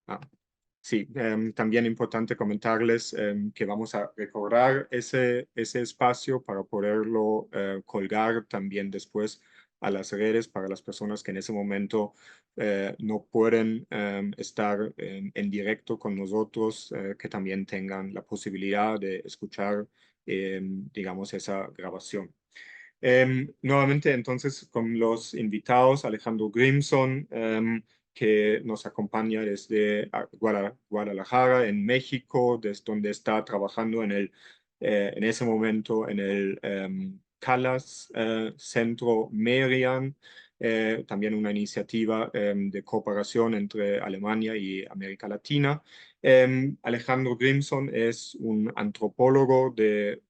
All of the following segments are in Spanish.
Ah, sí, también importante comentarles que vamos a recordar ese espacio para poderlo colgar también después a las redes para las personas que en ese momento no pueden estar en directo con nosotros, que también tengan la posibilidad de escuchar, digamos, esa grabación. Nuevamente, entonces, con los invitados, Alejandro Grimson, que nos acompaña desde Guadalajara, en México, desde donde está trabajando en ese momento en el CALAS Centro Merian, también una iniciativa de cooperación entre Alemania y América Latina. Alejandro Grimson es un antropólogo de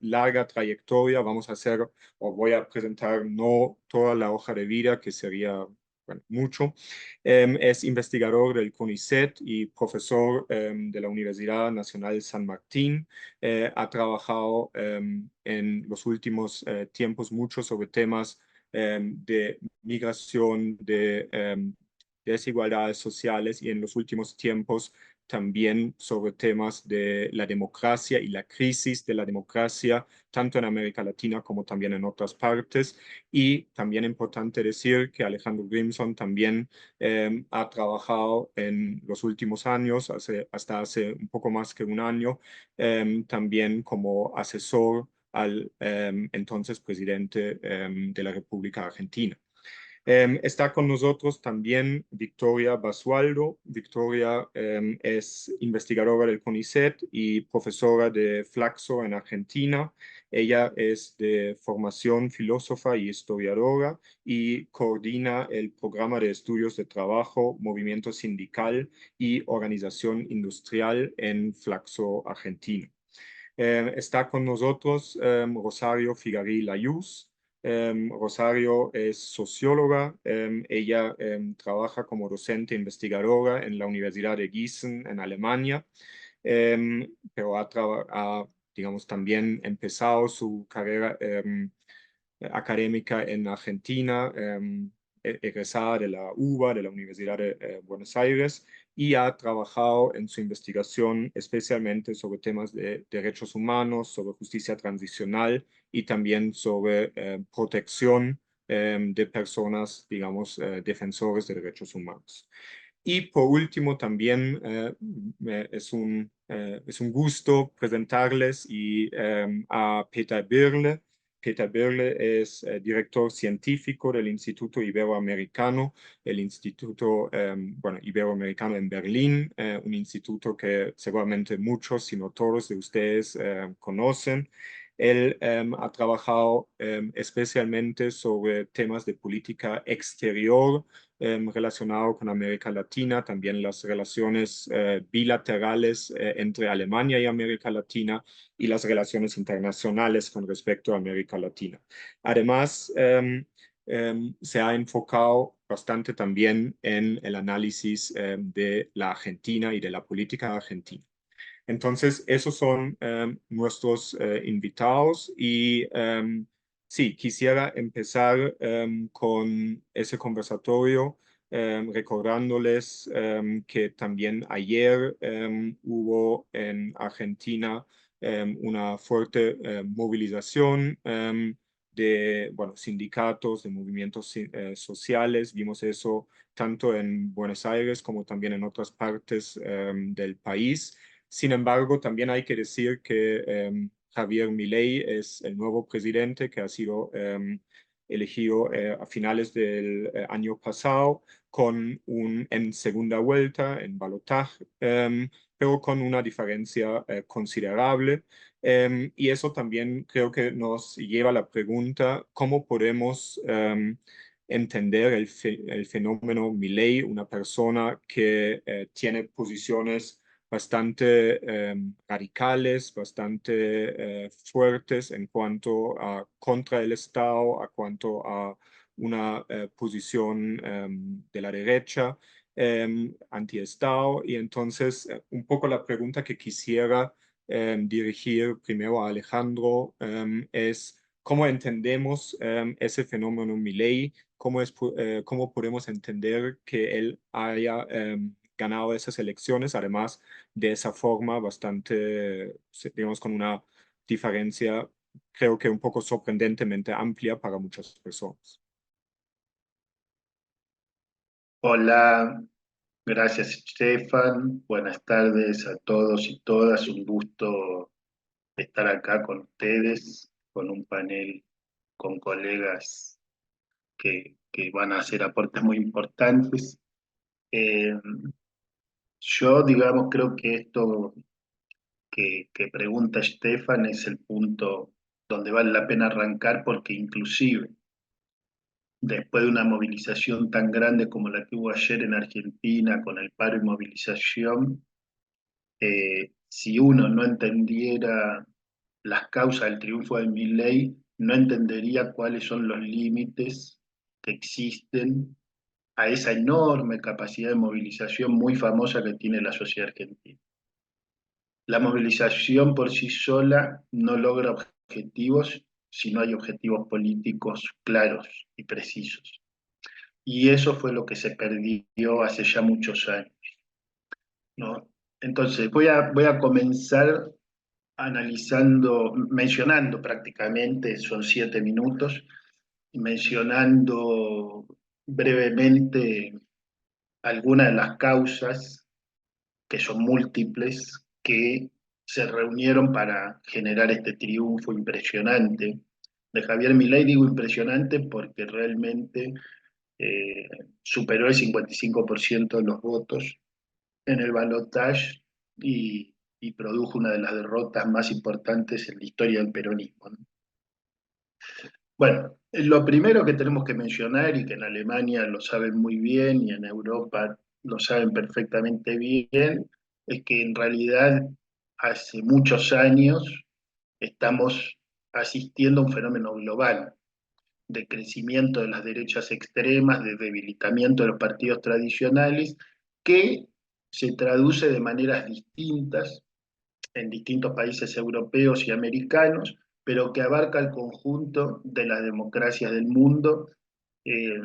larga trayectoria. Os voy a presentar no toda la hoja de vida, que sería bueno, mucho. Es investigador del CONICET y profesor de la Universidad Nacional San Martín. Ha trabajado en los últimos tiempos mucho sobre temas de migración, de desigualdades sociales y en los últimos tiempos también sobre temas de la democracia y la crisis de la democracia, tanto en América Latina como también en otras partes. Y también importante decir que Alejandro Grimson también ha trabajado en los últimos años, hasta hace un poco más que un año, también como asesor al entonces presidente de la República Argentina. Está con nosotros también Victoria Basualdo. Victoria es investigadora del CONICET y profesora de Flaxo en Argentina. Ella es de formación filósofa y historiadora y coordina el programa de estudios de trabajo, movimiento sindical y organización industrial en Flaxo, Argentina. Está con nosotros Rosario Figarí Layuz. Rosario es socióloga. Ella trabaja como docente investigadora en la Universidad de Gießen en Alemania, pero digamos, también empezado su carrera académica en Argentina, egresada de la UBA, de la Universidad de Buenos Aires, y ha trabajado en su investigación especialmente sobre temas de derechos humanos, sobre justicia transicional y también sobre protección de personas, digamos, defensores de derechos humanos. Y por último, también es un gusto presentarles a Peter Birle. Peter Birle es director científico del Instituto Iberoamericano, el Instituto bueno, Iberoamericano en Berlín, un instituto que seguramente muchos, si no todos de ustedes conocen. Él ha trabajado especialmente sobre temas de política exterior relacionado con América Latina, también las relaciones bilaterales entre Alemania y América Latina y las relaciones internacionales con respecto a América Latina. Además, se ha enfocado bastante también en el análisis de la Argentina y de la política argentina. Entonces, esos son nuestros invitados y sí, quisiera empezar con ese conversatorio recordándoles que también ayer hubo en Argentina una fuerte movilización de bueno, sindicatos, de movimientos sociales. Vimos eso tanto en Buenos Aires como también en otras partes del país. Sin embargo, también hay que decir que Javier Milei es el nuevo presidente que ha sido elegido a finales del año pasado en segunda vuelta, en balotaje, pero con una diferencia considerable. Y eso también creo que nos lleva a la pregunta, ¿cómo podemos entender el fenómeno Milei, una persona que tiene posiciones bastante radicales, bastante fuertes en cuanto a contra el Estado, a cuanto a una posición de la derecha, anti-Estado. Y entonces, un poco la pregunta que quisiera dirigir primero a Alejandro es cómo entendemos ese fenómeno Milei, cómo podemos entender que él haya ganado esas elecciones, además de esa forma bastante, digamos, con una diferencia, creo que un poco sorprendentemente amplia para muchas personas. Hola, gracias Stefan. Buenas tardes a todos y todas. Un gusto estar acá con ustedes, con un panel con colegas que van a hacer aportes muy importantes. Eh, yo, digamos, creo que esto que pregunta Stefan es el punto donde vale la pena arrancar porque inclusive después de una movilización tan grande como la que hubo ayer en Argentina con el paro y movilización, si uno no entendiera las causas del triunfo de Milei, no entendería cuáles son los límites que existen a esa enorme capacidad de movilización muy famosa que tiene la sociedad argentina. La movilización por sí sola no logra objetivos si no hay objetivos políticos claros y precisos. Y eso fue lo que se perdió hace ya muchos años, ¿no? Entonces, voy a comenzar mencionando prácticamente, son 7 minutos, mencionando brevemente algunas de las causas, que son múltiples, que se reunieron para generar este triunfo impresionante de Javier Milei. Digo impresionante porque realmente eh, superó el 55% de los votos en el balotaje y produjo una de las derrotas más importantes en la historia del peronismo, ¿no? Bueno, lo primero que tenemos que mencionar, y que en Alemania lo saben muy bien y en Europa lo saben perfectamente bien, es que en realidad hace muchos años estamos asistiendo a un fenómeno global de crecimiento de las derechas extremas, de debilitamiento de los partidos tradicionales, que se traduce de maneras distintas en distintos países europeos y americanos, pero que abarca el conjunto de las democracias del mundo, eh,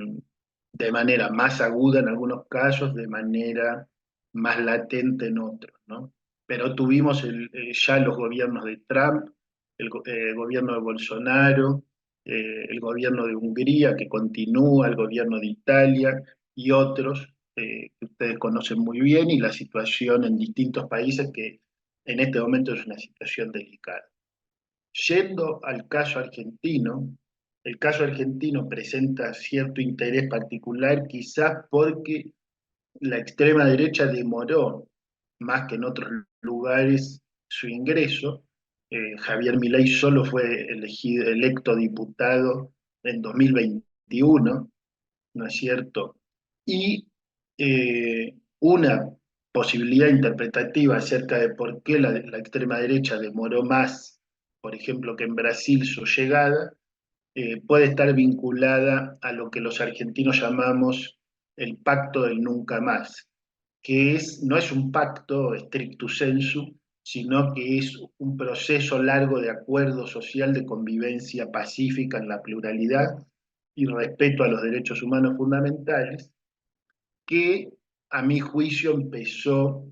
de manera más aguda en algunos casos, de manera más latente en otros, ¿no? Pero tuvimos ya los gobiernos de Trump, el gobierno de Bolsonaro, el gobierno de Hungría que continúa, el gobierno de Italia y otros que ustedes conocen muy bien, y la situación en distintos países que en este momento es una situación delicada. Yendo al caso argentino, el caso argentino presenta cierto interés particular, quizás porque la extrema derecha demoró más que en otros lugares su ingreso. Javier Milei solo fue electo diputado en 2021, ¿no es cierto? Y una posibilidad interpretativa acerca de por qué la extrema derecha demoró más, por ejemplo, que en Brasil su llegada, puede estar vinculada a lo que los argentinos llamamos el pacto del nunca más, que no es un pacto stricto sensu, sino que es un proceso largo de acuerdo social de convivencia pacífica en la pluralidad y respeto a los derechos humanos fundamentales, que a mi juicio empezó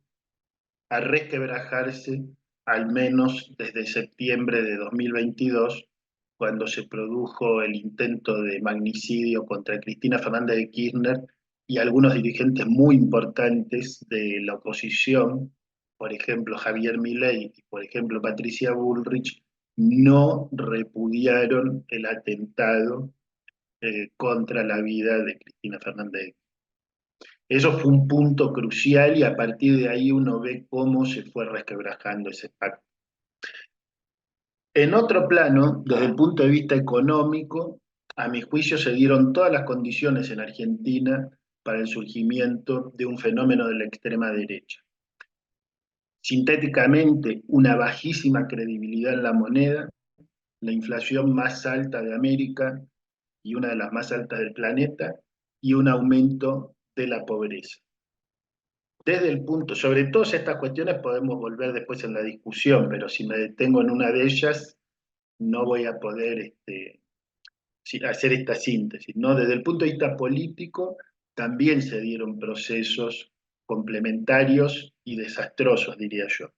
a resquebrajarse al menos desde septiembre de 2022, cuando se produjo el intento de magnicidio contra Cristina Fernández de Kirchner y algunos dirigentes muy importantes de la oposición, por ejemplo Javier Milei y por ejemplo Patricia Bullrich, no repudiaron el atentado contra la vida de Cristina Fernández. Eso fue un punto crucial y a partir de ahí uno ve cómo se fue resquebrajando ese pacto. En otro plano, desde el punto de vista económico, a mi juicio se dieron todas las condiciones en Argentina para el surgimiento de un fenómeno de la extrema derecha. Sintéticamente, una bajísima credibilidad en la moneda, la inflación más alta de América y una de las más altas del planeta, y un aumento de la pobreza. Desde el punto, sobre todas estas cuestiones podemos volver después en la discusión, pero si me detengo en una de ellas, no voy a poder hacer esta síntesis, ¿no? Desde el punto de vista político, también se dieron procesos complementarios y desastrosos, diría yo.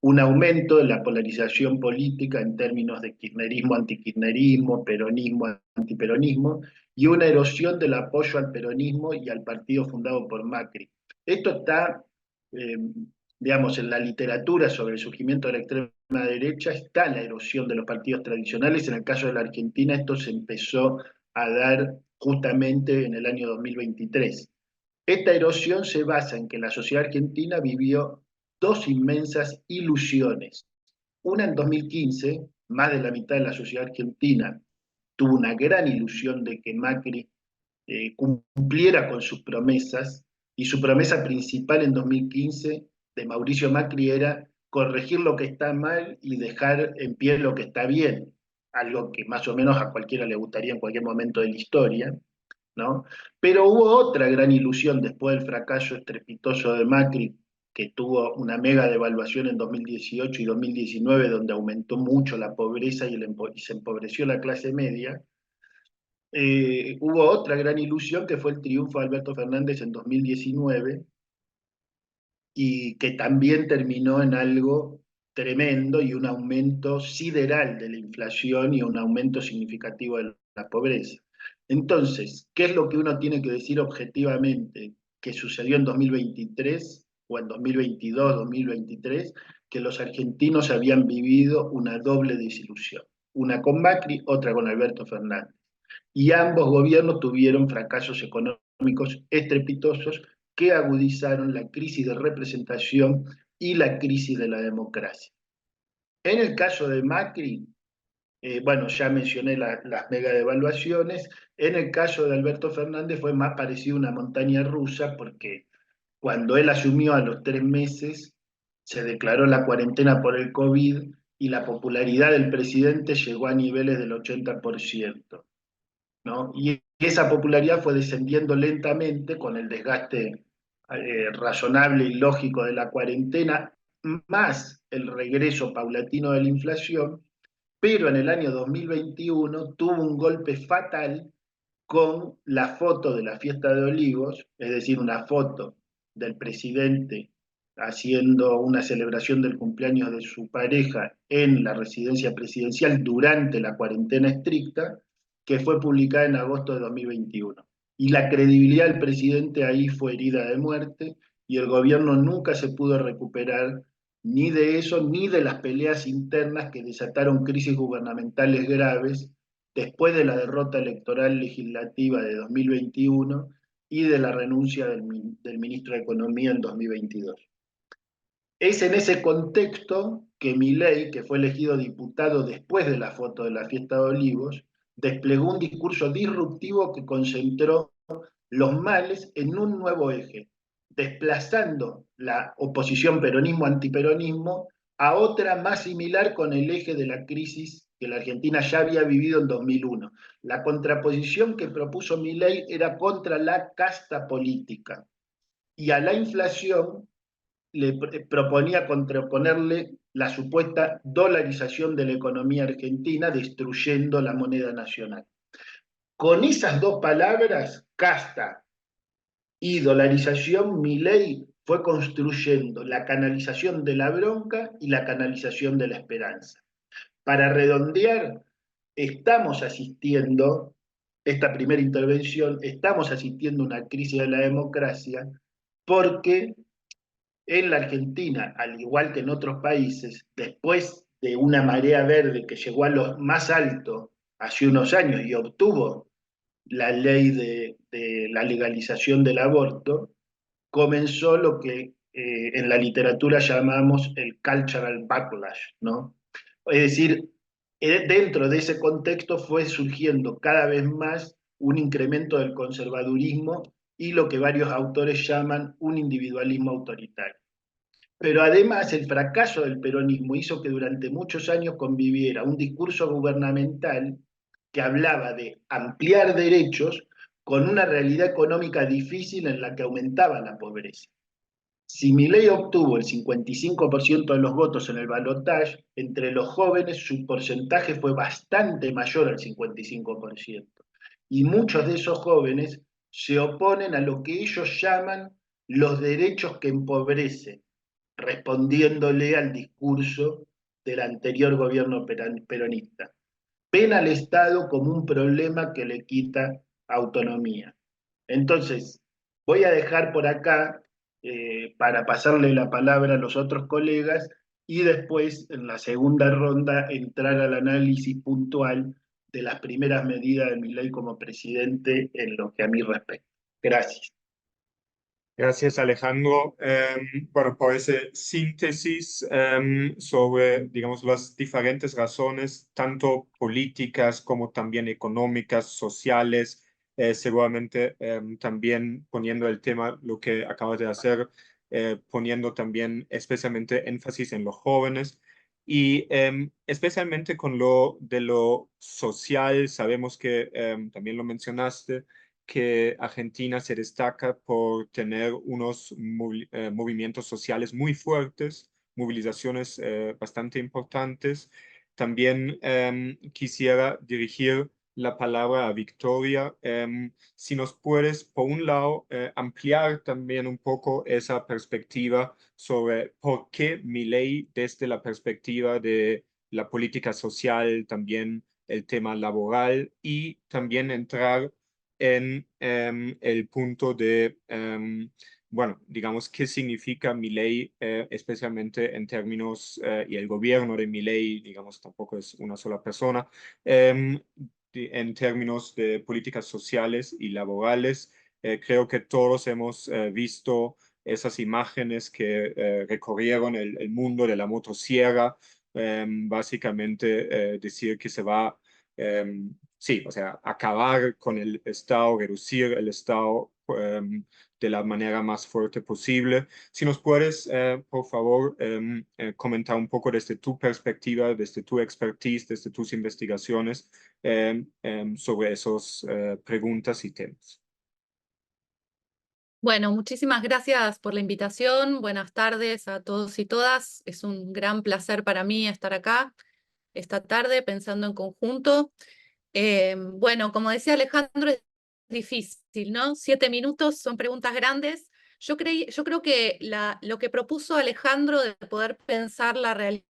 Un aumento de la polarización política en términos de kirchnerismo, antikirchnerismo, peronismo, antiperonismo, y una erosión del apoyo al peronismo y al partido fundado por Macri. Esto está, eh, digamos, en la literatura sobre el surgimiento de la extrema derecha, está la erosión de los partidos tradicionales. En el caso de la Argentina, esto se empezó a dar justamente en el año 2023. Esta erosión se basa en que la sociedad argentina vivió dos inmensas ilusiones. Una en 2015, más de la mitad de la sociedad argentina tuvo una gran ilusión de que Macri cumpliera con sus promesas, y su promesa principal en 2015 de Mauricio Macri era corregir lo que está mal y dejar en pie lo que está bien, algo que más o menos a cualquiera le gustaría en cualquier momento de la historia, ¿no? Pero hubo otra gran ilusión después del fracaso estrepitoso de Macri, que tuvo una mega devaluación en 2018 y 2019, donde aumentó mucho la pobreza y se empobreció la clase media. Hubo otra gran ilusión que fue el triunfo de Alberto Fernández en 2019 y que también terminó en algo tremendo y un aumento sideral de la inflación y un aumento significativo de la pobreza. Entonces, ¿qué es lo que uno tiene que decir objetivamente que sucedió en 2023 o en 2022, 2023? Que los argentinos habían vivido una doble desilusión, una con Macri, otra con Alberto Fernández, y ambos gobiernos tuvieron fracasos económicos estrepitosos que agudizaron la crisis de representación y la crisis de la democracia. En el caso de Macri, bueno, ya mencioné las mega devaluaciones. En el caso de Alberto Fernández fue más parecido a una montaña rusa, porque cuando él asumió a los 3 meses se declaró la cuarentena por el COVID y la popularidad del presidente llegó a niveles del 80%. ¿No? Y esa popularidad fue descendiendo lentamente con el desgaste razonable y lógico de la cuarentena, más el regreso paulatino de la inflación, pero en el año 2021 tuvo un golpe fatal con la foto de la fiesta de Olivos, es decir, una foto del presidente haciendo una celebración del cumpleaños de su pareja en la residencia presidencial durante la cuarentena estricta, que fue publicada en agosto de 2021. Y la credibilidad del presidente ahí fue herida de muerte, y el gobierno nunca se pudo recuperar ni de eso, ni de las peleas internas que desataron crisis gubernamentales graves después de la derrota electoral legislativa de 2021 y de la renuncia del ministro de Economía en 2022. Es en ese contexto que Milei, que fue elegido diputado después de la foto de la fiesta de Olivos, desplegó un discurso disruptivo que concentró los males en un nuevo eje, desplazando la oposición peronismo-antiperonismo a otra más similar con el eje de la crisis que la Argentina ya había vivido en 2001. La contraposición que propuso Milei era contra la casta política, y a la inflación le proponía contraponerle la supuesta dolarización de la economía argentina, destruyendo la moneda nacional. Con esas dos palabras, casta y dolarización, Milei fue construyendo la canalización de la bronca y la canalización de la esperanza. Para redondear, estamos asistiendo, esta primera intervención, estamos asistiendo a una crisis de la democracia, porque en la Argentina, al igual que en otros países, después de una marea verde que llegó a lo más alto hace unos años y obtuvo la ley de la legalización del aborto, comenzó lo que en la literatura llamamos el cultural backlash, ¿no? Es decir, dentro de ese contexto fue surgiendo cada vez más un incremento del conservadurismo y lo que varios autores llaman un individualismo autoritario. Pero además el fracaso del peronismo hizo que durante muchos años conviviera un discurso gubernamental que hablaba de ampliar derechos con una realidad económica difícil en la que aumentaba la pobreza. Si Milei obtuvo el 55% de los votos en el balotaje, entre los jóvenes su porcentaje fue bastante mayor al 55%. Y muchos de esos jóvenes se oponen a lo que ellos llaman los derechos que empobrecen, respondiéndole al discurso del anterior gobierno peronista. Ven al Estado como un problema que le quita autonomía. Entonces, voy a dejar por acá para pasarle la palabra a los otros colegas y después, en la segunda ronda, entrar al análisis puntual de las primeras medidas de Milei como presidente en lo que a mí respecta. Gracias. Gracias, Alejandro. Bueno, por esa síntesis sobre, digamos, las diferentes razones, tanto políticas como también económicas, sociales, seguramente también poniendo el tema, lo que acabas de hacer, poniendo también especialmente énfasis en los jóvenes. Y especialmente con lo de lo social, sabemos que también lo mencionaste, que Argentina se destaca por tener unos movimientos sociales muy fuertes, movilizaciones bastante importantes. También quisiera dirigir la palabra a Victoria. Si nos puedes, por un lado, ampliar también un poco esa perspectiva sobre por qué Milei desde la perspectiva de la política social, también el tema laboral y también entrar en el punto de, bueno, digamos, qué significa Milei, especialmente en términos, y el gobierno de Milei, digamos, tampoco es una sola persona, en términos de políticas sociales y laborales. Creo que todos hemos visto esas imágenes que recorrieron el mundo de la motosierra, básicamente decir que se va sí, o sea, acabar con el Estado, reducir el Estado de la manera más fuerte posible. Si nos puedes, por favor, comentar un poco desde tu perspectiva, desde tu expertise, desde tus investigaciones sobre esas preguntas y temas. Bueno, muchísimas gracias por la invitación. Buenas tardes a todos y todas. Es un gran placer para mí estar acá esta tarde pensando en conjunto. Bueno, como decía Alejandro, es difícil, ¿no? 7 minutos son preguntas grandes. Yo creo que lo que propuso Alejandro de poder pensar la realidad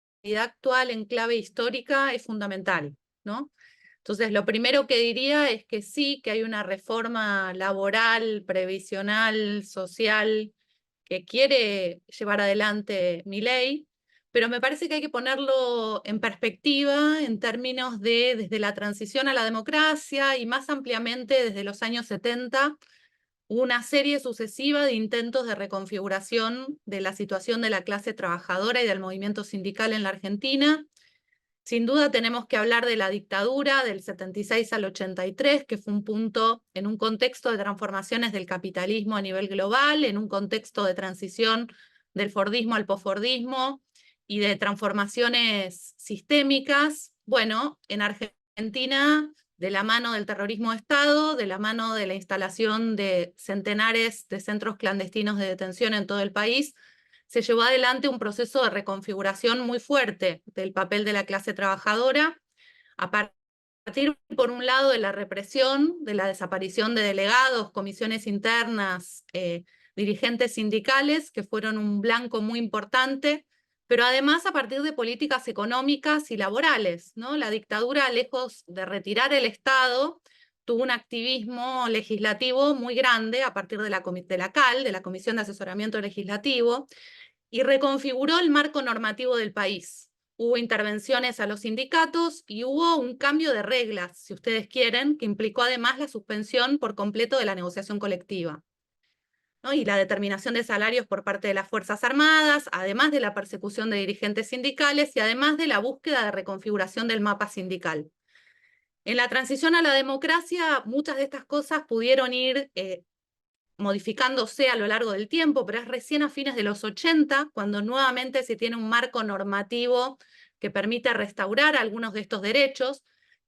actual en clave histórica es fundamental, ¿no? Entonces, lo primero que diría es que sí, que hay una reforma laboral, previsional, social, que quiere llevar adelante Milei, pero me parece que hay que ponerlo en perspectiva en términos de desde la transición a la democracia y más ampliamente desde los años 70, una serie sucesiva de intentos de reconfiguración de la situación de la clase trabajadora y del movimiento sindical en la Argentina. Sin duda tenemos que hablar de la dictadura del 76 al 83, que fue un punto en un contexto de transformaciones del capitalismo a nivel global, en un contexto de transición del fordismo al posfordismo y de transformaciones sistémicas. Bueno, en Argentina, de la mano del terrorismo de Estado, de la mano de la instalación de centenares de centros clandestinos de detención en todo el país, se llevó adelante un proceso de reconfiguración muy fuerte del papel de la clase trabajadora, a partir, por un lado, de la represión, de la desaparición de delegados, comisiones internas, dirigentes sindicales, que fueron un blanco muy importante, pero además a partir de políticas económicas y laborales, ¿no? La dictadura, lejos de retirar el Estado, tuvo un activismo legislativo muy grande a partir de la CAL, de la Comisión de Asesoramiento Legislativo, y reconfiguró el marco normativo del país. Hubo intervenciones a los sindicatos y hubo un cambio de reglas, si ustedes quieren, que implicó además la suspensión por completo de la negociación colectiva, ¿no? Y la determinación de salarios por parte de las Fuerzas Armadas, además de la persecución de dirigentes sindicales y además de la búsqueda de reconfiguración del mapa sindical. En la transición a la democracia, muchas de estas cosas pudieron ir modificándose a lo largo del tiempo, pero es recién a fines de los 80 cuando nuevamente se tiene un marco normativo que permite restaurar algunos de estos derechos,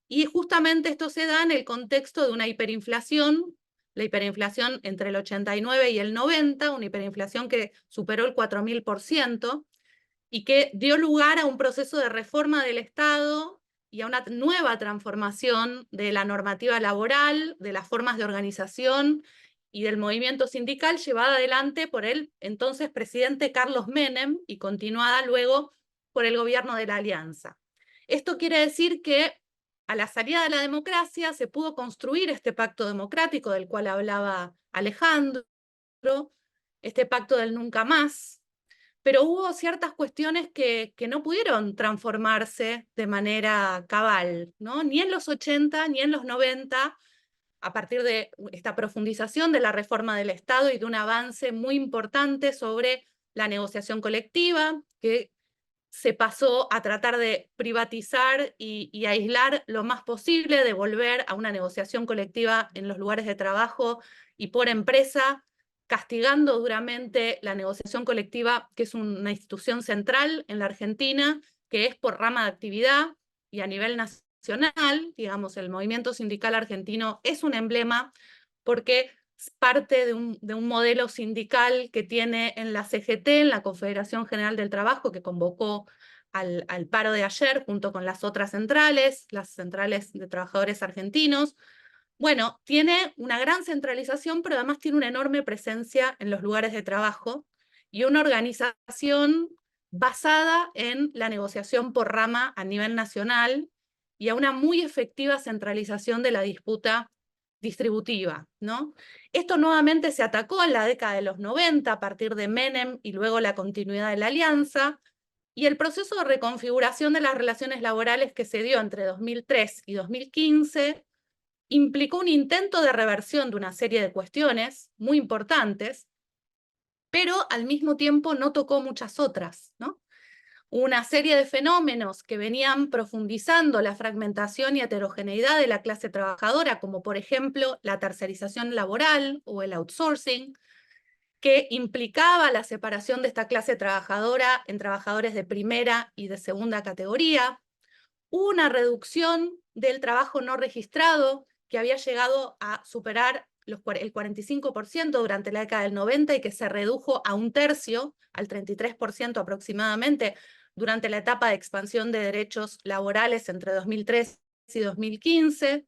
y justamente esto se da en el contexto de una hiperinflación la hiperinflación entre el 89 y el 90, una hiperinflación que superó el 4000%, y que dio lugar a un proceso de reforma del Estado y a una nueva transformación de la normativa laboral, de las formas de organización y del movimiento sindical, llevada adelante por el entonces presidente Carlos Menem y continuada luego por el gobierno de la Alianza. Esto quiere decir que a la salida de la democracia se pudo construir este pacto democrático del cual hablaba Alejandro, este pacto del nunca más, pero hubo ciertas cuestiones que no pudieron transformarse de manera cabal, ¿no? Ni en los 80 ni en los 90, a partir de esta profundización de la reforma del Estado y de un avance muy importante sobre la negociación colectiva, que se pasó a tratar de privatizar y aislar lo más posible, de volver a una negociación colectiva en los lugares de trabajo y por empresa, castigando duramente la negociación colectiva, que es una institución central en la Argentina, que es por rama de actividad y a nivel nacional, digamos, el movimiento sindical argentino es un emblema porque es parte de un modelo sindical que tiene en la CGT, en la Confederación General del Trabajo, que convocó al paro de ayer junto con las otras centrales, las centrales de trabajadores argentinos. Bueno, tiene una gran centralización, pero además tiene una enorme presencia en los lugares de trabajo y una organización basada en la negociación por rama a nivel nacional y a una muy efectiva centralización de la disputa distributiva, ¿no? Esto nuevamente se atacó en la década de los 90 a partir de Menem y luego la continuidad de la Alianza, y el proceso de reconfiguración de las relaciones laborales que se dio entre 2003 y 2015 implicó un intento de reversión de una serie de cuestiones muy importantes, pero al mismo tiempo no tocó muchas otras, ¿no? Una serie de fenómenos que venían profundizando la fragmentación y heterogeneidad de la clase trabajadora, como por ejemplo la tercerización laboral o el outsourcing, que implicaba la separación de esta clase trabajadora en trabajadores de primera y de segunda categoría, una reducción del trabajo no registrado que había llegado a superar el 45% durante la década del 90 y que se redujo a un tercio, al 33% aproximadamente, durante la etapa de expansión de derechos laborales entre 2003 y 2015,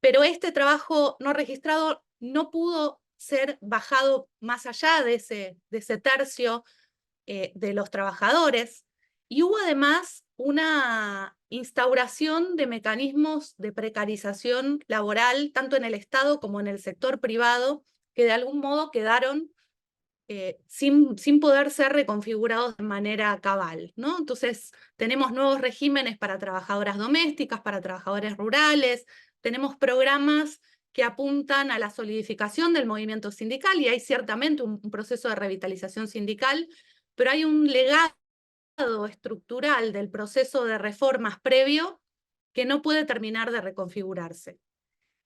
pero este trabajo no registrado no pudo ser bajado más allá de ese tercio de los trabajadores, y hubo además una instauración de mecanismos de precarización laboral, tanto en el Estado como en el sector privado, que de algún modo quedaron sin poder ser reconfigurados de manera cabal, ¿no? Entonces, tenemos nuevos regímenes para trabajadoras domésticas, para trabajadores rurales, tenemos programas que apuntan a la solidificación del movimiento sindical, y hay ciertamente un proceso de revitalización sindical, pero hay un legado estructural del proceso de reformas previo que no puede terminar de reconfigurarse.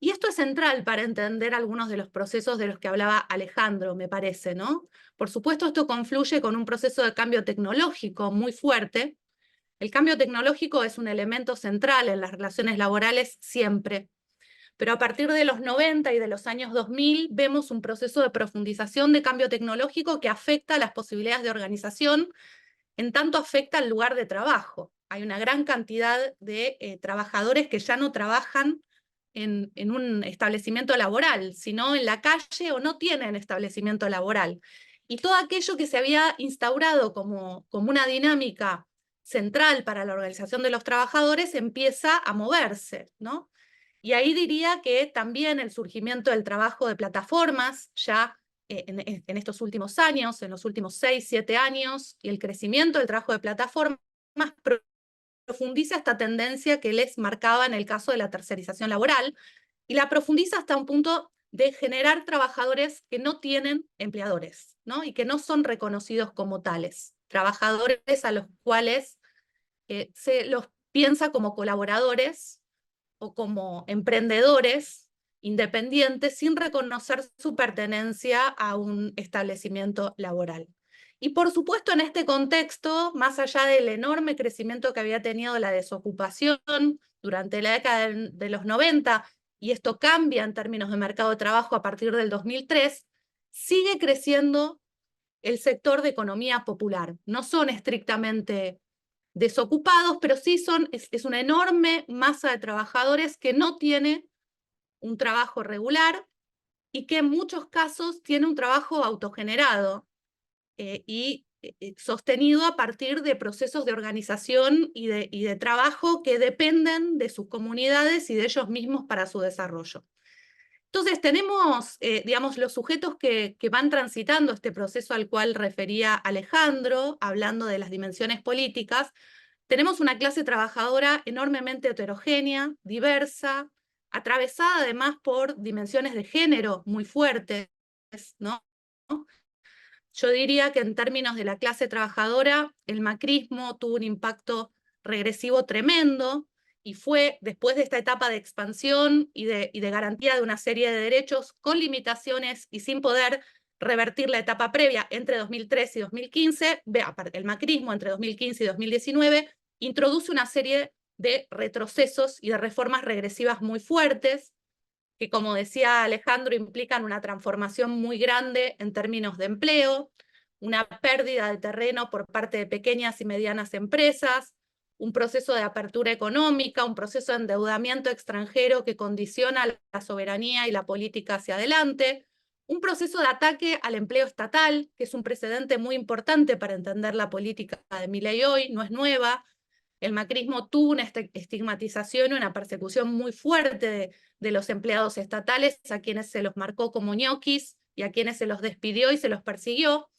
Y esto es central para entender algunos de los procesos de los que hablaba Alejandro, me parece, ¿no? Por supuesto, esto confluye con un proceso de cambio tecnológico muy fuerte. El cambio tecnológico es un elemento central en las relaciones laborales siempre. Pero a partir de los 90 y de los años 2000 vemos un proceso de profundización de cambio tecnológico que afecta a las posibilidades de organización, en tanto afecta al lugar de trabajo. Hay una gran cantidad de trabajadores que ya no trabajan en un establecimiento laboral, sino en la calle o no tienen establecimiento laboral. Y todo aquello que se había instaurado como una dinámica central para la organización de los trabajadores empieza a moverse, ¿no? Y ahí diría que también el surgimiento del trabajo de plataformas, ya en estos últimos años, en los últimos 6, 7 años, y el crecimiento del trabajo de plataformas profundiza esta tendencia que les marcaba en el caso de la tercerización laboral, y la profundiza hasta un punto de generar trabajadores que no tienen empleadores, ¿no? Y que no son reconocidos como tales. Trabajadores a los cuales se los piensa como colaboradores o como emprendedores independientes sin reconocer su pertenencia a un establecimiento laboral. Y por supuesto, en este contexto, más allá del enorme crecimiento que había tenido la desocupación durante la década de los 90 y esto cambia en términos de mercado de trabajo a partir del 2003, sigue creciendo el sector de economía popular. No son estrictamente desocupados, pero sí es una enorme masa de trabajadores que no tiene un trabajo regular y que en muchos casos tiene un trabajo autogenerado y sostenido a partir de procesos de organización y de trabajo que dependen de sus comunidades y de ellos mismos para su desarrollo. Entonces tenemos, digamos, los sujetos que van transitando este proceso al cual refería Alejandro, hablando de las dimensiones políticas. Tenemos una clase trabajadora enormemente heterogénea, diversa, atravesada además por dimensiones de género muy fuertes, ¿no? Yo diría que en términos de la clase trabajadora, el macrismo tuvo un impacto regresivo tremendo y fue después de esta etapa de expansión y de garantía de una serie de derechos con limitaciones y sin poder revertir la etapa previa entre 2013 y 2015, el macrismo entre 2015 y 2019 introduce una serie de retrocesos y de reformas regresivas muy fuertes, que como decía Alejandro, implican una transformación muy grande en términos de empleo, una pérdida de terreno por parte de pequeñas y medianas empresas, un proceso de apertura económica, un proceso de endeudamiento extranjero que condiciona la soberanía y la política hacia adelante, un proceso de ataque al empleo estatal, que es un precedente muy importante para entender la política de Milei hoy, no es nueva. El macrismo tuvo una estigmatización y una persecución muy fuerte de los empleados estatales, a quienes se los marcó como ñoquis y a quienes se los despidió y se los persiguió.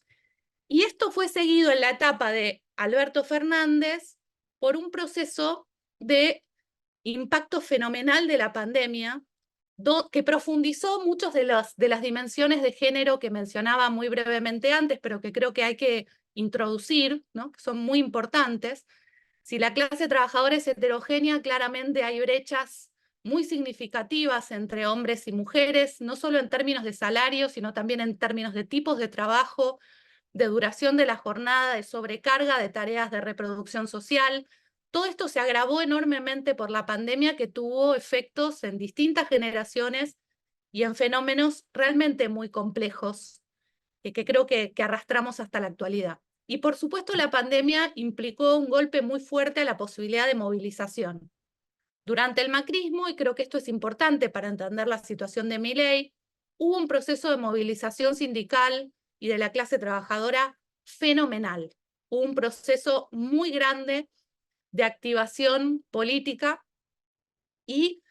Y esto fue seguido en la etapa de Alberto Fernández por un proceso de impacto fenomenal de la pandemia, que profundizó muchas de las dimensiones de género que mencionaba muy brevemente antes, pero que creo que hay que introducir, ¿no? Que son muy importantes. Si la clase trabajadora es heterogénea, claramente hay brechas muy significativas entre hombres y mujeres, no solo en términos de salario, sino también en términos de tipos de trabajo, de duración de la jornada, de sobrecarga de tareas de reproducción social. Todo esto se agravó enormemente por la pandemia, que tuvo efectos en distintas generaciones y en fenómenos realmente muy complejos que creo que arrastramos hasta la actualidad. Y por supuesto la pandemia implicó un golpe muy fuerte a la posibilidad de movilización. Durante el macrismo, y creo que esto es importante para entender la situación de Milei, hubo un proceso de movilización sindical y de la clase trabajadora fenomenal. Hubo un proceso muy grande de activación política y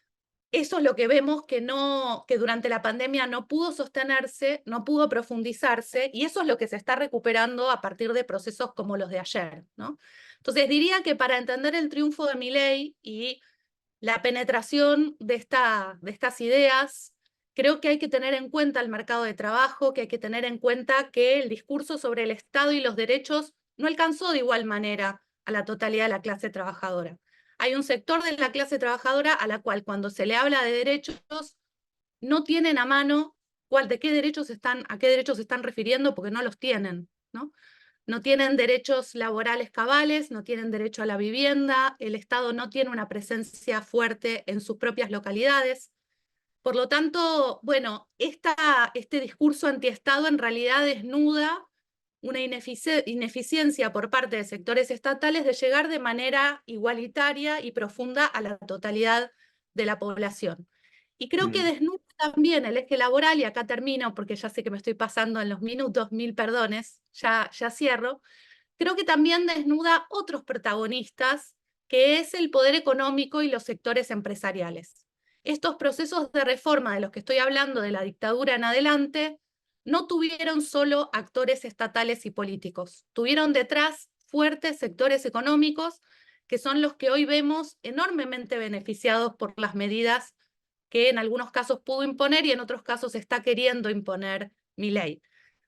eso es lo que vemos que durante la pandemia no pudo sostenerse, no pudo profundizarse, y eso es lo que se está recuperando a partir de procesos como los de ayer, ¿no? Entonces diría que para entender el triunfo de Milei y la penetración de estas ideas, creo que hay que tener en cuenta el mercado de trabajo, que hay que tener en cuenta que el discurso sobre el Estado y los derechos no alcanzó de igual manera a la totalidad de la clase trabajadora. Hay un sector de la clase trabajadora a la cual cuando se le habla de derechos no tienen a mano a qué derechos se están refiriendo porque no los tienen, ¿no? No tienen derechos laborales cabales, no tienen derecho a la vivienda, el Estado no tiene una presencia fuerte en sus propias localidades. Por lo tanto, bueno, este discurso antiestado en realidad desnuda una ineficiencia por parte de sectores estatales de llegar de manera igualitaria y profunda a la totalidad de la población. Y creo que desnuda también el eje laboral, y acá termino porque ya sé que me estoy pasando en los minutos, mil perdones, ya cierro. Creo que también desnuda otros protagonistas, que es el poder económico y los sectores empresariales. Estos procesos de reforma de los que estoy hablando de la dictadura en adelante no tuvieron solo actores estatales y políticos, tuvieron detrás fuertes sectores económicos que son los que hoy vemos enormemente beneficiados por las medidas que en algunos casos pudo imponer y en otros casos está queriendo imponer Milei.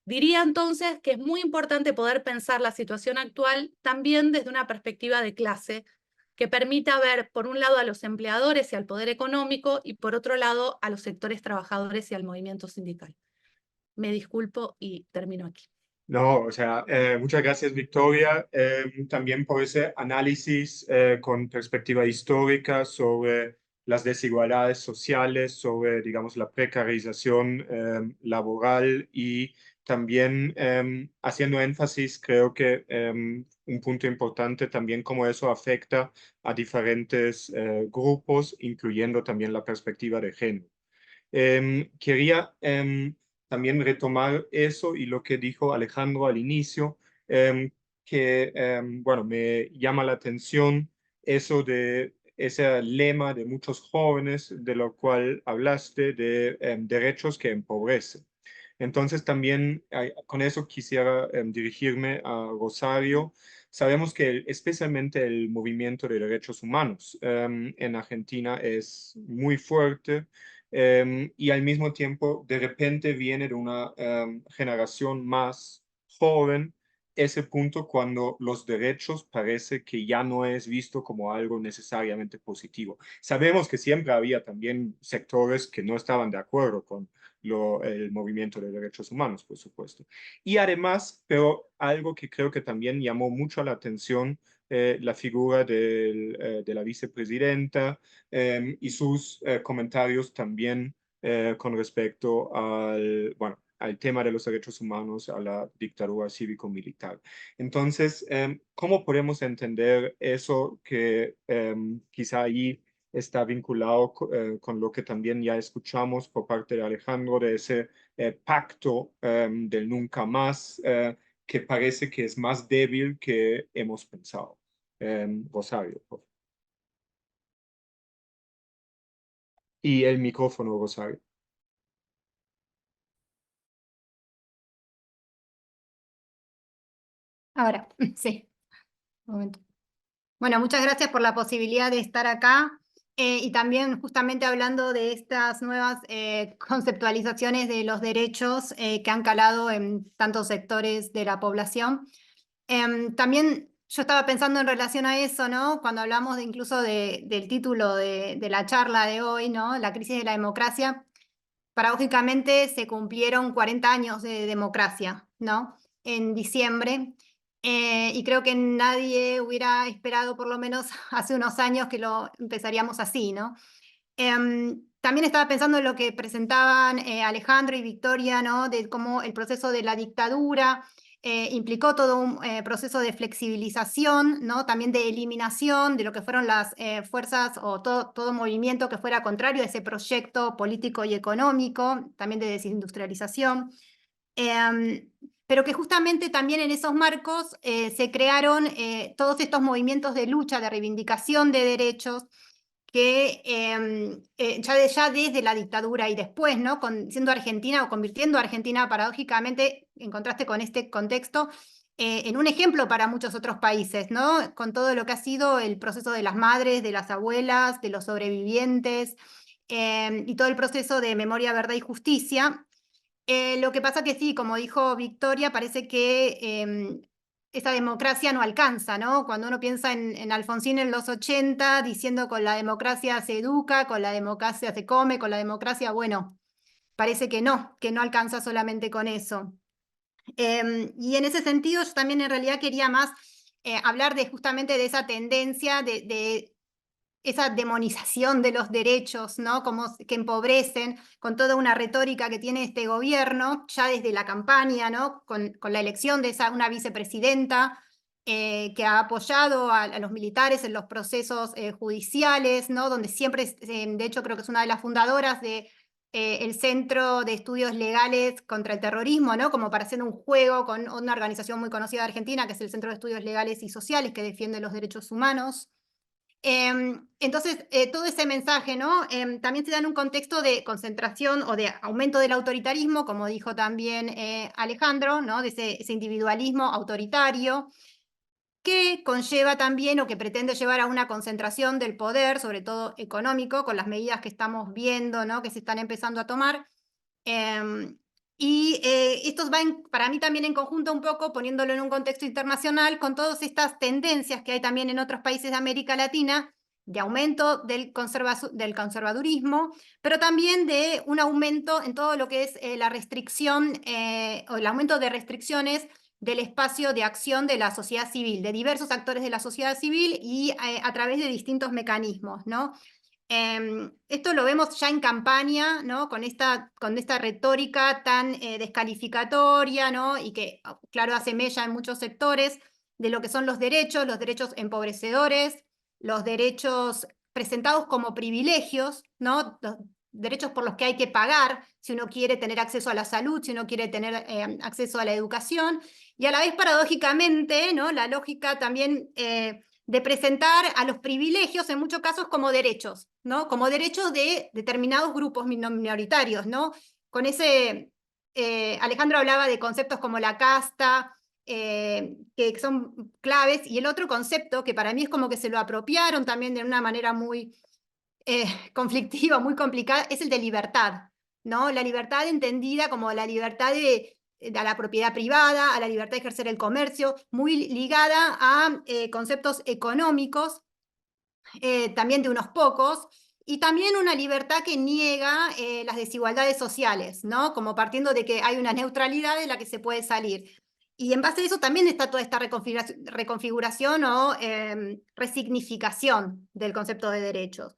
Diría entonces que es muy importante poder pensar la situación actual también desde una perspectiva de clase, que permita ver por un lado a los empleadores y al poder económico y por otro lado a los sectores trabajadores y al movimiento sindical. Me disculpo y termino aquí. No, o sea, muchas gracias, Victoria, también por ese análisis con perspectiva histórica sobre las desigualdades sociales, sobre, digamos, la precarización laboral y también haciendo énfasis, creo que un punto importante también cómo eso afecta a diferentes grupos, incluyendo también la perspectiva de género. Quería también retomar eso y lo que dijo Alejandro al inicio, que, bueno, me llama la atención eso de ese lema de muchos jóvenes, de lo cual hablaste, de derechos que empobrecen. Entonces también con eso quisiera dirigirme a Rosario. Sabemos que especialmente el movimiento de derechos humanos en Argentina es muy fuerte y al mismo tiempo de repente viene de una generación más joven ese punto cuando los derechos parece que ya no es visto como algo necesariamente positivo. Sabemos que siempre había también sectores que no estaban de acuerdo con el movimiento de derechos humanos, por supuesto. Y además, pero algo que creo que también llamó mucho la atención, la figura de la vicepresidenta y sus comentarios también con respecto al, bueno, al tema de los derechos humanos, a la dictadura cívico-militar. Entonces, ¿cómo podemos entender eso que quizá allí está vinculado con lo que también ya escuchamos por parte de Alejandro, de ese pacto del nunca más, que parece que es más débil que hemos pensado? Rosario, por favor. Y el micrófono, Rosario. Ahora, sí. Un momento. Bueno, muchas gracias por la posibilidad de estar acá y también justamente hablando de estas nuevas conceptualizaciones de los derechos que han calado en tantos sectores de la población. También yo estaba pensando en relación a eso, ¿no? Cuando hablamos incluso del título de la charla de hoy, ¿no? La crisis de la democracia. Paradójicamente se cumplieron 40 años de democracia, ¿no? En diciembre. Y creo que nadie hubiera esperado, por lo menos hace unos años, que lo empezaríamos así, ¿no? También estaba pensando en lo que presentaban Alejandro y Victoria, ¿no? De cómo el proceso de la dictadura implicó todo un proceso de flexibilización, ¿no? También de eliminación de lo que fueron las fuerzas o todo movimiento que fuera contrario a ese proyecto político y económico, también de desindustrialización. Pero que justamente también en esos marcos se crearon todos estos movimientos de lucha, de reivindicación de derechos, que ya desde la dictadura y después, ¿no? Siendo Argentina o convirtiendo a Argentina paradójicamente, en contraste con este contexto, en un ejemplo para muchos otros países, ¿no? Con todo lo que ha sido el proceso de las madres, de las abuelas, de los sobrevivientes, y todo el proceso de memoria, verdad y justicia. Lo que pasa que sí, como dijo Victoria, parece que esa democracia no alcanza, ¿no? Cuando uno piensa en Alfonsín en los 80, diciendo con la democracia se educa, con la democracia se come, con la democracia, bueno, parece que no alcanza solamente con eso. Y en ese sentido, yo también en realidad quería más hablar justamente de esa tendencia de esa demonización de los derechos, ¿no? Como que empobrecen, con toda una retórica que tiene este gobierno, ya desde la campaña, ¿no? Con la elección de una vicepresidenta que ha apoyado a los militares en los procesos judiciales, ¿no? Donde siempre, de hecho creo que es una de las fundadoras de el Centro de Estudios Legales contra el Terrorismo, ¿no? Como para hacer un juego con una organización muy conocida de Argentina, que es el Centro de Estudios Legales y Sociales, que defiende los derechos humanos. Entonces, todo ese mensaje, ¿no? También se da en un contexto de concentración o de aumento del autoritarismo, como dijo también Alejandro, ¿no? De ese individualismo autoritario, que conlleva también o que pretende llevar a una concentración del poder, sobre todo económico, con las medidas que estamos viendo, ¿no? Que se están empezando a tomar. Y esto va para mí también en conjunto un poco, poniéndolo en un contexto internacional, con todas estas tendencias que hay también en otros países de América Latina, de aumento del conservadurismo, pero también de un aumento en todo lo que es la restricción o el aumento de restricciones del espacio de acción de la sociedad civil, de diversos actores de la sociedad civil y a través de distintos mecanismos, ¿no? Esto lo vemos ya en campaña, ¿no? Con esta retórica tan descalificatoria, ¿no? Y que, claro, hace mella en muchos sectores de lo que son los derechos empobrecedores, los derechos presentados como privilegios, ¿no? Los derechos por los que hay que pagar si uno quiere tener acceso a la salud, si uno quiere tener acceso a la educación, y a la vez, paradójicamente, ¿no? La lógica también de presentar a los privilegios en muchos casos como derechos, ¿no? Como derechos de determinados grupos minoritarios, ¿no? Con ese, Alejandro hablaba de conceptos como la casta, que son claves, y el otro concepto que para mí es como que se lo apropiaron también de una manera muy conflictiva, muy complicada, es el de libertad, ¿no? La libertad entendida como la libertad a la propiedad privada, a la libertad de ejercer el comercio, muy ligada a conceptos económicos, también de unos pocos, y también una libertad que niega las desigualdades sociales, ¿no? Como partiendo de que hay una neutralidad de la que se puede salir. Y en base a eso también está toda esta reconfiguración o resignificación del concepto de derechos.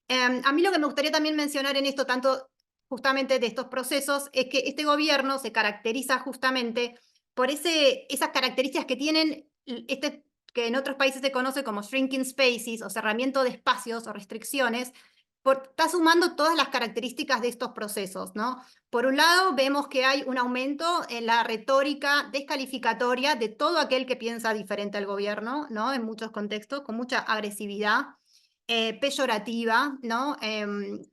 A mí lo que me gustaría también mencionar en esto, tanto justamente de estos procesos, es que este gobierno se caracteriza justamente por esas características que tienen, que en otros países se conoce como shrinking spaces o cerramiento de espacios o restricciones, está sumando todas las características de estos procesos, ¿no? Por un lado, vemos que hay un aumento en la retórica descalificatoria de todo aquel que piensa diferente al gobierno, ¿no? En muchos contextos, con mucha agresividad. Peyorativa, ¿no?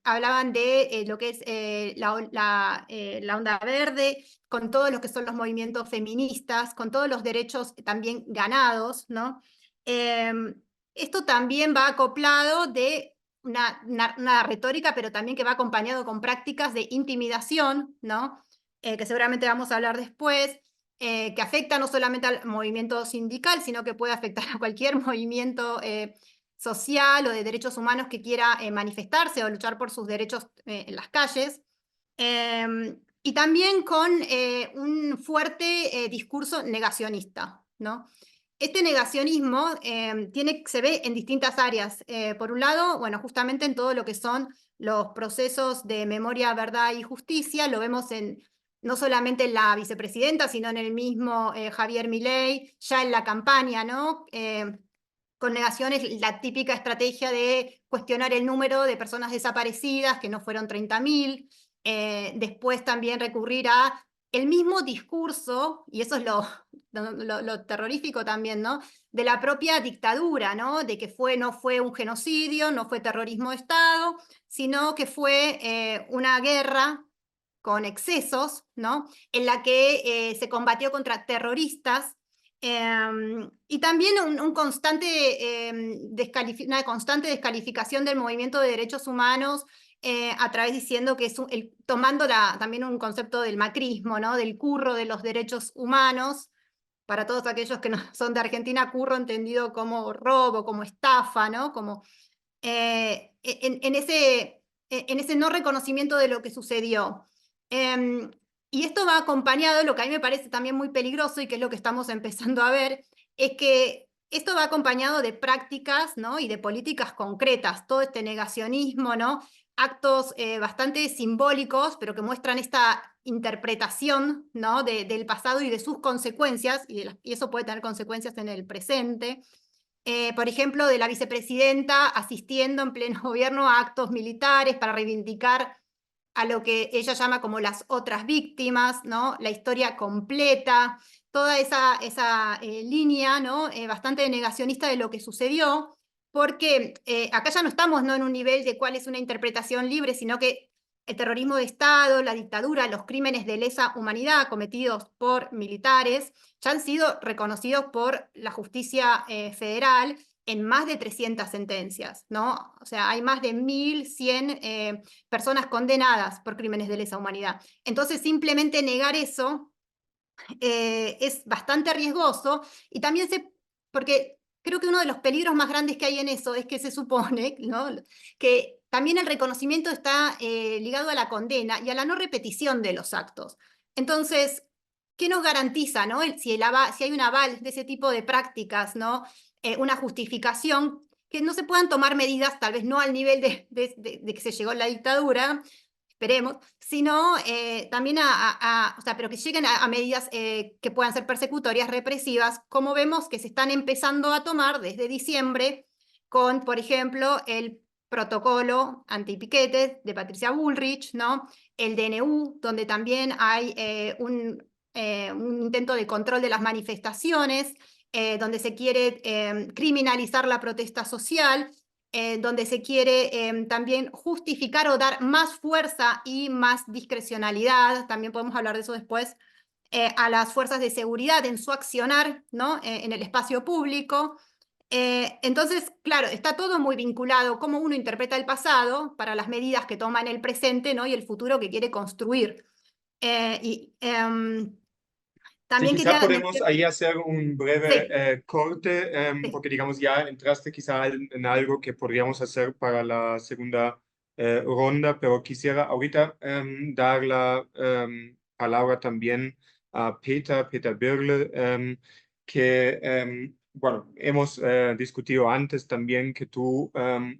Hablaban de lo que es la onda verde, con todos los que son los movimientos feministas, con todos los derechos también ganados, ¿no? Esto también va acoplado de una retórica, pero también que va acompañado con prácticas de intimidación, ¿no? Que seguramente vamos a hablar después, que afecta no solamente al movimiento sindical, sino que puede afectar a cualquier movimiento social o de derechos humanos que quiera manifestarse o luchar por sus derechos en las calles. Y también con un fuerte discurso negacionista, ¿no? Este negacionismo se ve en distintas áreas. Por un lado, bueno, justamente en todo lo que son los procesos de memoria, verdad y justicia, lo vemos no solamente en la vicepresidenta, sino en el mismo Javier Milei, ya en la campaña, ¿no? Con negaciones, la típica estrategia de cuestionar el número de personas desaparecidas, que no fueron 30.000, después también recurrir a el mismo discurso, y eso es lo terrorífico también, ¿no? De la propia dictadura, ¿no? De que no fue un genocidio, no fue terrorismo de Estado, sino que fue una guerra con excesos, ¿no? En la que se combatió contra terroristas, y también una constante descalificación del movimiento de derechos humanos a través diciendo que es tomando también un concepto del macrismo, ¿no? Del curro de los derechos humanos. Para todos aquellos que no son de Argentina, curro entendido como robo, como estafa, ¿no? Como, en ese no reconocimiento de lo que sucedió. Y esto va acompañado, lo que a mí me parece también muy peligroso y que es lo que estamos empezando a ver, es que esto va acompañado de prácticas, ¿no? Y de políticas concretas, todo este negacionismo, ¿no? Actos bastante simbólicos, pero que muestran esta interpretación, ¿no? del pasado y de sus consecuencias, y eso puede tener consecuencias en el presente. Por ejemplo, de la vicepresidenta asistiendo en pleno gobierno a actos militares para reivindicar a lo que ella llama como las otras víctimas, ¿no? La historia completa, toda esa línea, ¿no? Bastante negacionista de lo que sucedió, porque acá ya no estamos, ¿no? En un nivel de cuál es una interpretación libre, sino que el terrorismo de Estado, la dictadura, los crímenes de lesa humanidad cometidos por militares ya han sido reconocidos por la justicia federal en más de 300 sentencias, ¿no? O sea, hay más de 1.100 personas condenadas por crímenes de lesa humanidad. Entonces, simplemente negar eso es bastante riesgoso, y también porque creo que uno de los peligros más grandes que hay en eso es que se supone, ¿no? Que también el reconocimiento está ligado a la condena y a la no repetición de los actos. Entonces, ¿qué nos garantiza, ¿no? Si hay un aval de ese tipo de prácticas, ¿no? Una justificación que no se puedan tomar medidas, tal vez no al nivel de que se llegó la dictadura, esperemos, sino también o sea, pero que lleguen a medidas que puedan ser persecutorias, represivas, como vemos que se están empezando a tomar desde diciembre con, por ejemplo, el protocolo antipiquetes de Patricia Bullrich, ¿no? El DNU, donde también hay un intento de control de las manifestaciones, donde se quiere criminalizar la protesta social, donde se quiere también justificar o dar más fuerza y más discrecionalidad, también podemos hablar de eso después, a las fuerzas de seguridad en su accionar, ¿no? En el espacio público. Entonces, claro, está todo muy vinculado, cómo uno interpreta el pasado para las medidas que toma en el presente, ¿no? Y el futuro que quiere construir. Sí, También quizá quería podemos ahí hacer un breve sí, corte, sí. porque digamos ya entraste quizá en algo que podríamos hacer para la segunda ronda, pero quisiera ahorita dar la palabra también a Peter Birle, que, bueno, hemos discutido antes también que tú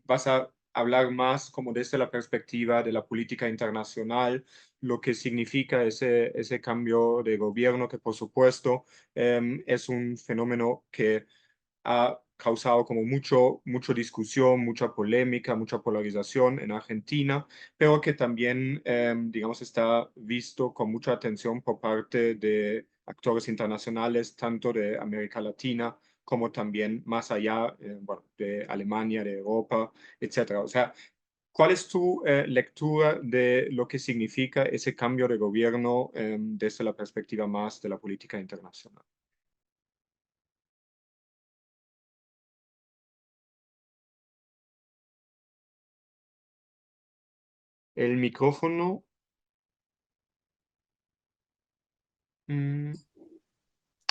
vas a hablar más como desde la perspectiva de la política internacional, lo que significa ese cambio de gobierno, que por supuesto es un fenómeno que ha causado como mucho discusión, mucha polémica, mucha polarización en Argentina, pero que también, digamos, está visto con mucha atención por parte de actores internacionales, tanto de América Latina como también más allá, bueno, de Alemania, de Europa, etcétera. O sea, ¿cuál es tu lectura de lo que significa ese cambio de gobierno desde la perspectiva más de la política internacional? El micrófono.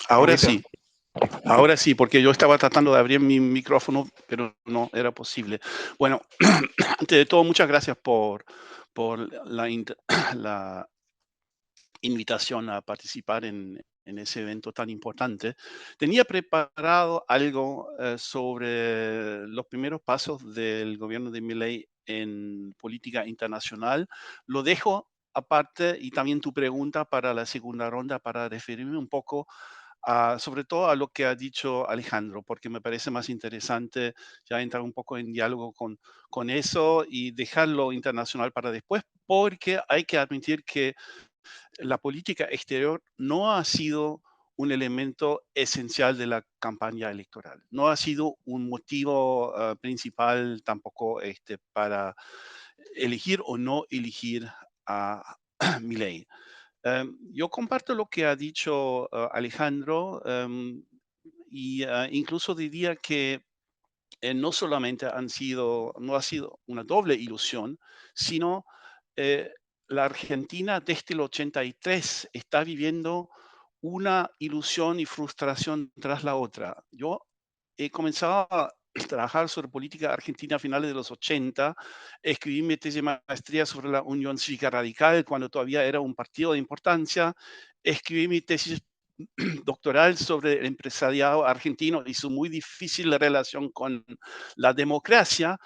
Ahora Ahorita. sí, ahora sí, porque yo estaba tratando de abrir mi micrófono, pero no era posible. Bueno, antes de todo, muchas gracias por la invitación a participar en ese evento tan importante. Tenía preparado algo sobre los primeros pasos del gobierno de Milei en política internacional. Lo dejo aparte, y también tu pregunta para la segunda ronda, para referirme un poco sobre todo a lo que ha dicho Alejandro, porque me parece más interesante ya entrar un poco en diálogo con eso y dejarlo internacional para después, porque hay que admitir que la política exterior no ha sido un elemento esencial de la campaña electoral. No ha sido un motivo principal tampoco para elegir o no elegir a Milei. Yo comparto lo que ha dicho Alejandro y incluso diría que no solamente no ha sido una doble ilusión, sino eh, la Argentina desde el 83 está viviendo una ilusión y frustración tras la otra. Yo he comenzado a trabajar sobre política argentina a finales de los 80, escribí mi tesis de maestría sobre la Unión Cívica Radical cuando todavía era un partido de importancia, escribí mi tesis doctoral sobre el empresariado argentino y su muy difícil relación con la democracia.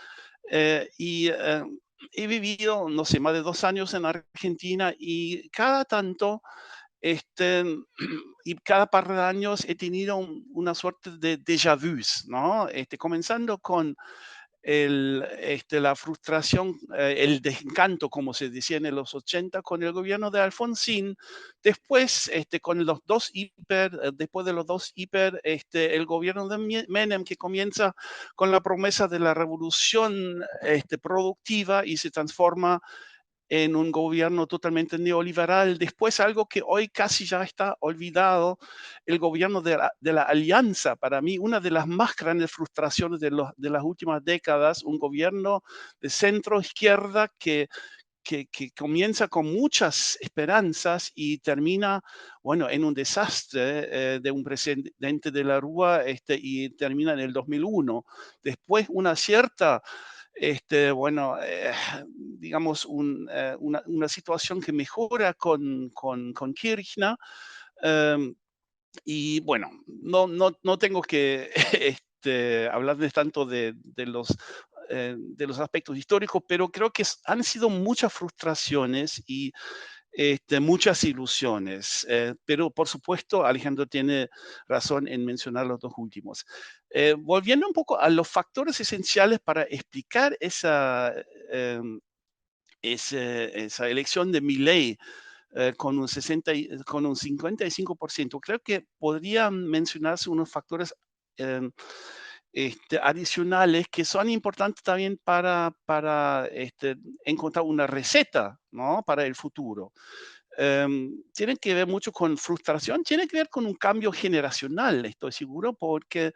He vivido, no sé, más de 2 años en Argentina y cada tanto, este, y cada par de años he tenido una suerte de déjà vus, ¿no? Comenzando con la frustración, el desencanto, como se decía en los 80, con el gobierno de Alfonsín. Después, después de los dos hiper, el gobierno de Menem, que comienza con la promesa de la revolución productiva y se transforma en un gobierno totalmente neoliberal. Después, algo que hoy casi ya está olvidado, el gobierno de la alianza, para mí una de las más grandes frustraciones de las últimas décadas, un gobierno de centro izquierda que comienza con muchas esperanzas y termina, bueno, en un desastre de un presidente de la Rúa y termina en el 2001. Después una cierta bueno, digamos, una situación que mejora con Kirchner. Y bueno, no tengo que hablarles tanto de los aspectos históricos, pero creo que han sido muchas frustraciones y muchas ilusiones. Pero por supuesto, Alejandro tiene razón en mencionar los dos últimos. Volviendo un poco a los factores esenciales para explicar esa elección de Milei con con un 55%, creo que podrían mencionarse unos factores adicionales que son importantes también para encontrar una receta, ¿no? Para el futuro. Tienen que ver mucho con frustración, tiene que ver con un cambio generacional, estoy seguro, porque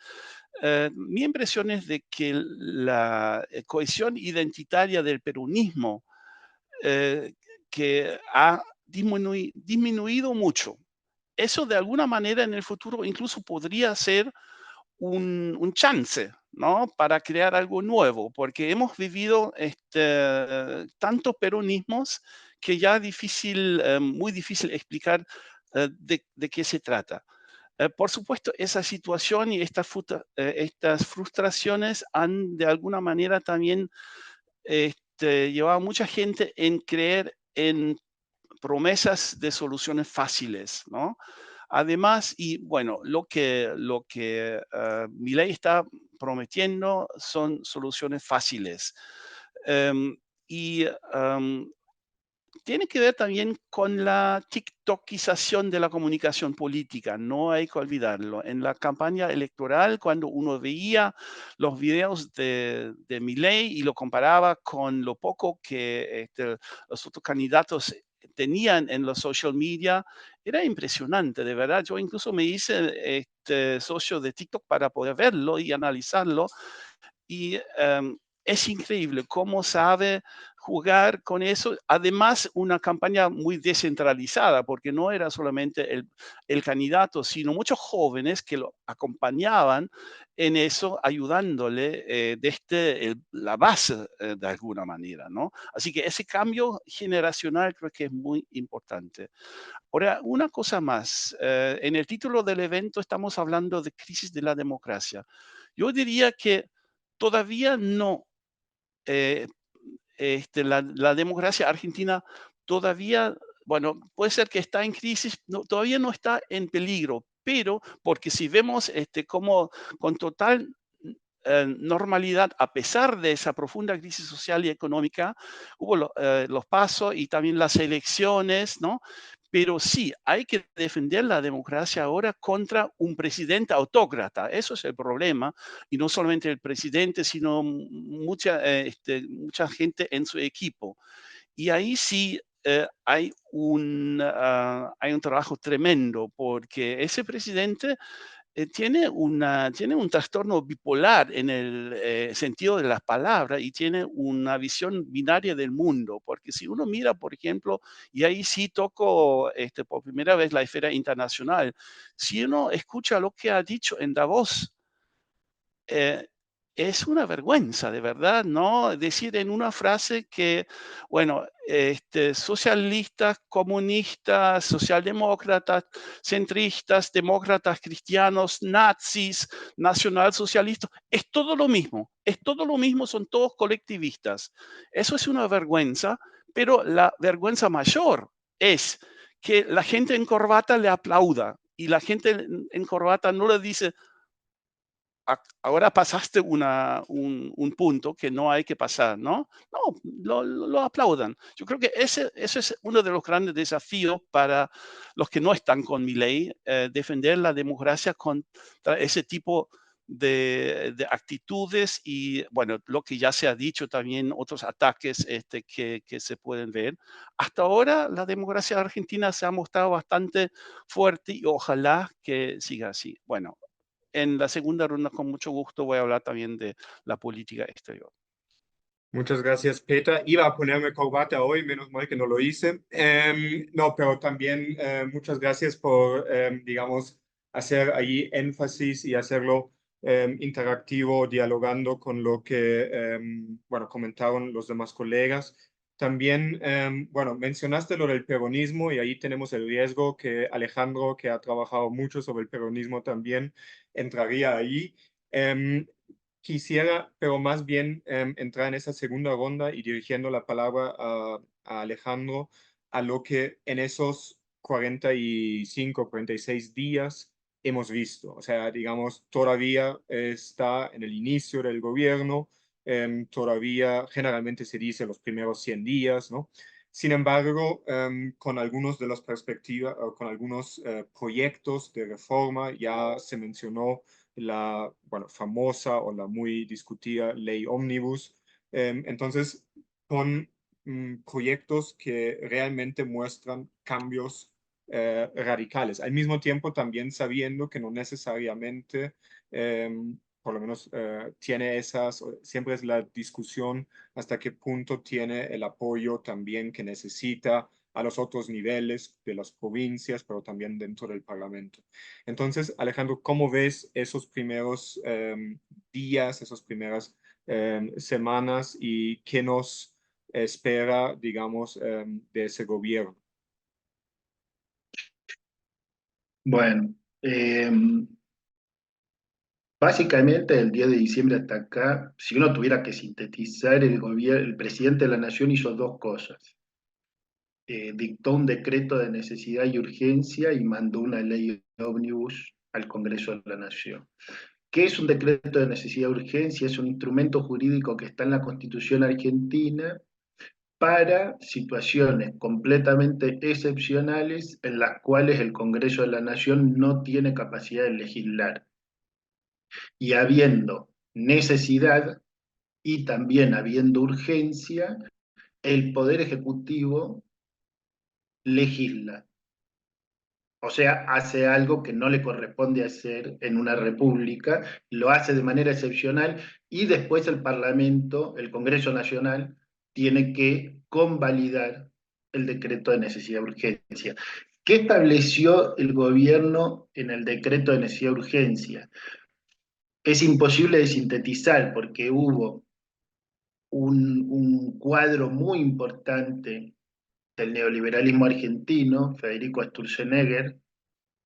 mi impresión es de que la cohesión identitaria del peronismo, eh, que ha disminuido mucho. Eso de alguna manera en el futuro incluso podría ser un chance, ¿no? Para crear algo nuevo, porque hemos vivido tantos peronismos que ya muy difícil explicar de qué se trata. Por supuesto, esa situación y estas frustraciones han de alguna manera también llevado a mucha gente en creer en promesas de soluciones fáciles, ¿no? Además, y bueno, Milei está prometiendo son soluciones fáciles. Em, y tiene que ver también con la tiktokización de la comunicación política, no hay que olvidarlo. En la campaña electoral, cuando uno veía los videos de Milei y lo comparaba con lo poco que los otros candidatos tenían en los social media, era impresionante, de verdad. Yo incluso me hice socio de TikTok para poder verlo y analizarlo. Y es increíble cómo sabe jugar con eso. Además, una campaña muy descentralizada, porque no era solamente el candidato, sino muchos jóvenes que lo acompañaban en eso, ayudándole desde la base, de alguna manera, ¿no? Así que ese cambio generacional creo que es muy importante. Ahora, una cosa más. En el título del evento estamos hablando de crisis de la democracia. Yo diría que todavía no, eh, la democracia argentina todavía, bueno, puede ser que está en crisis, todavía no está en peligro, pero porque si vemos cómo con total normalidad, a pesar de esa profunda crisis social y económica, hubo los pasos y también las elecciones, ¿no? Pero sí, hay que defender la democracia ahora contra un presidente autócrata. Eso es el problema. Y no solamente el presidente, sino mucha gente en su equipo. Y ahí sí hay un trabajo tremendo, porque ese presidente tiene un trastorno bipolar en el sentido de las palabras y tiene una visión binaria del mundo, porque si uno mira, por ejemplo, y ahí sí toco por primera vez la esfera internacional, si uno escucha lo que ha dicho en Davos, eh, es una vergüenza, de verdad, ¿no? Decir en una frase que, bueno, socialistas, comunistas, socialdemócratas, centristas, demócratas, cristianos, nazis, nacionalsocialistas, es todo lo mismo, son todos colectivistas. Eso es una vergüenza, pero la vergüenza mayor es que la gente en corbata le aplauda y la gente en corbata no le dice, ahora pasaste un punto que no hay que pasar, ¿no? No, lo aplaudan. Yo creo que ese es uno de los grandes desafíos para los que no están con mi ley, defender la democracia contra ese tipo de actitudes y, bueno, lo que ya se ha dicho también, otros ataques que se pueden ver. Hasta ahora la democracia argentina se ha mostrado bastante fuerte y ojalá que siga así. Bueno, en la segunda ronda, con mucho gusto, voy a hablar también de la política exterior. Muchas gracias, Peter. Iba a ponerme corbata hoy, menos mal que no lo hice. No, pero también muchas gracias por, digamos, hacer ahí énfasis y hacerlo interactivo, dialogando con lo que, bueno, comentaron los demás colegas. También, bueno, mencionaste lo del peronismo y ahí tenemos el riesgo que Alejandro, que ha trabajado mucho sobre el peronismo también, entraría ahí. Em, Quisiera, pero más bien entrar en esa segunda ronda y dirigiendo la palabra a Alejandro, a lo que en esos 45, 46 días hemos visto. O sea, digamos, todavía está en el inicio del gobierno, todavía generalmente se dice los primeros 100 días, ¿no? Sin embargo, con algunos de las perspectivas, con algunos proyectos de reforma, ya se mencionó la famosa o la muy discutida ley Omnibus. Entonces, con proyectos que realmente muestran cambios radicales. Al mismo tiempo, también sabiendo que no necesariamente, por lo menos, tiene esas, siempre es la discusión hasta qué punto tiene el apoyo también que necesita a los otros niveles de las provincias, pero también dentro del Parlamento. Entonces, Alejandro, ¿cómo ves esos primeros días, esas primeras semanas y qué nos espera, digamos, de ese gobierno? Bueno, básicamente del 10 de diciembre hasta acá, si uno tuviera que sintetizar, el presidente de la Nación hizo dos cosas. Dictó un decreto de necesidad y urgencia y mandó una ley ómnibus al Congreso de la Nación. ¿Qué es un decreto de necesidad y urgencia? Es un instrumento jurídico que está en la Constitución argentina para situaciones completamente excepcionales en las cuales el Congreso de la Nación no tiene capacidad de legislar. Y habiendo necesidad y también habiendo urgencia, el Poder Ejecutivo legisla. O sea, hace algo que no le corresponde hacer en una república, lo hace de manera excepcional y después el Parlamento, el Congreso Nacional, tiene que convalidar el decreto de necesidad de urgencia. ¿Qué estableció el gobierno en el decreto de necesidad de urgencia? Es imposible de sintetizar porque hubo un cuadro muy importante del neoliberalismo argentino, Federico Sturzenegger,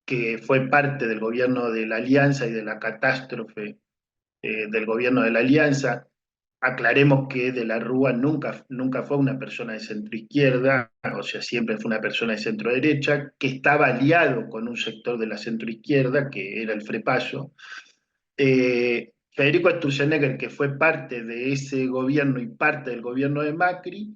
que fue parte del gobierno de la Alianza y de la catástrofe del gobierno de la Alianza. Aclaremos que De la Rúa nunca fue una persona de centroizquierda, o sea, siempre fue una persona de centro-derecha, que estaba aliado con un sector de la centroizquierda, que era el FREPASO. Federico Sturzenegger, que fue parte de ese gobierno y parte del gobierno de Macri,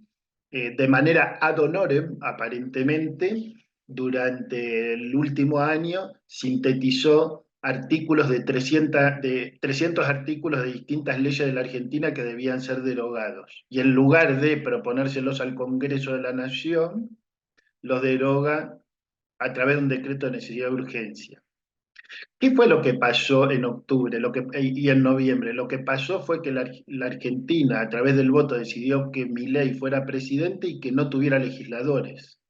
de manera ad honorem, aparentemente, durante el último año, sintetizó artículos de 300 artículos de distintas leyes de la Argentina que debían ser derogados. Y en lugar de proponérselos al Congreso de la Nación, los deroga a través de un decreto de necesidad de urgencia. ¿Qué fue lo que pasó en octubre y en noviembre? Lo que pasó fue que la Argentina, a través del voto, decidió que Milei fuera presidente y que no tuviera legisladores,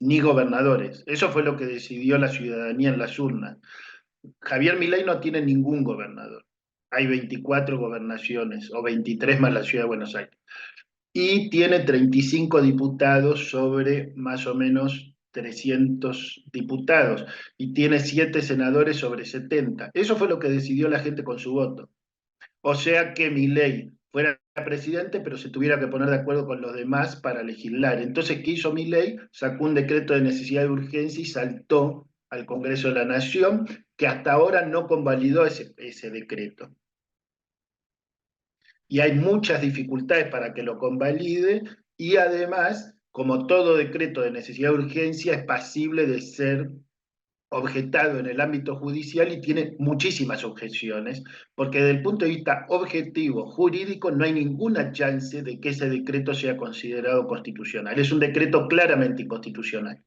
ni gobernadores. Eso fue lo que decidió la ciudadanía en las urnas. Javier Milei no tiene ningún gobernador. Hay 24 gobernaciones, o 23 más la ciudad de Buenos Aires. Y tiene 35 diputados sobre más o menos 300 diputados, y tiene 7 senadores sobre 70. Eso fue lo que decidió la gente con su voto. O sea que Milei fuera presidente, pero se tuviera que poner de acuerdo con los demás para legislar. Entonces, ¿qué hizo Milei? Sacó un decreto de necesidad de urgencia y saltó al Congreso de la Nación, que hasta ahora no convalidó ese decreto. Y hay muchas dificultades para que lo convalide, y además, como todo decreto de necesidad de urgencia, es pasible de ser objetado en el ámbito judicial y tiene muchísimas objeciones, porque desde el punto de vista objetivo, jurídico, no hay ninguna chance de que ese decreto sea considerado constitucional. Es un decreto claramente inconstitucional,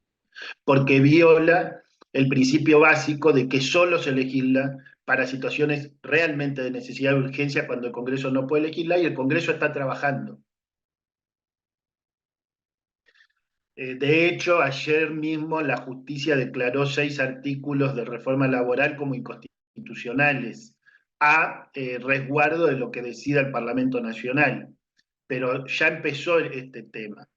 porque viola el principio básico de que solo se legisla para situaciones realmente de necesidad de urgencia cuando el Congreso no puede legislar y el Congreso está trabajando. De hecho, ayer mismo la justicia declaró 6 artículos de reforma laboral como inconstitucionales, a resguardo de lo que decida el Parlamento Nacional. Pero ya empezó este tema.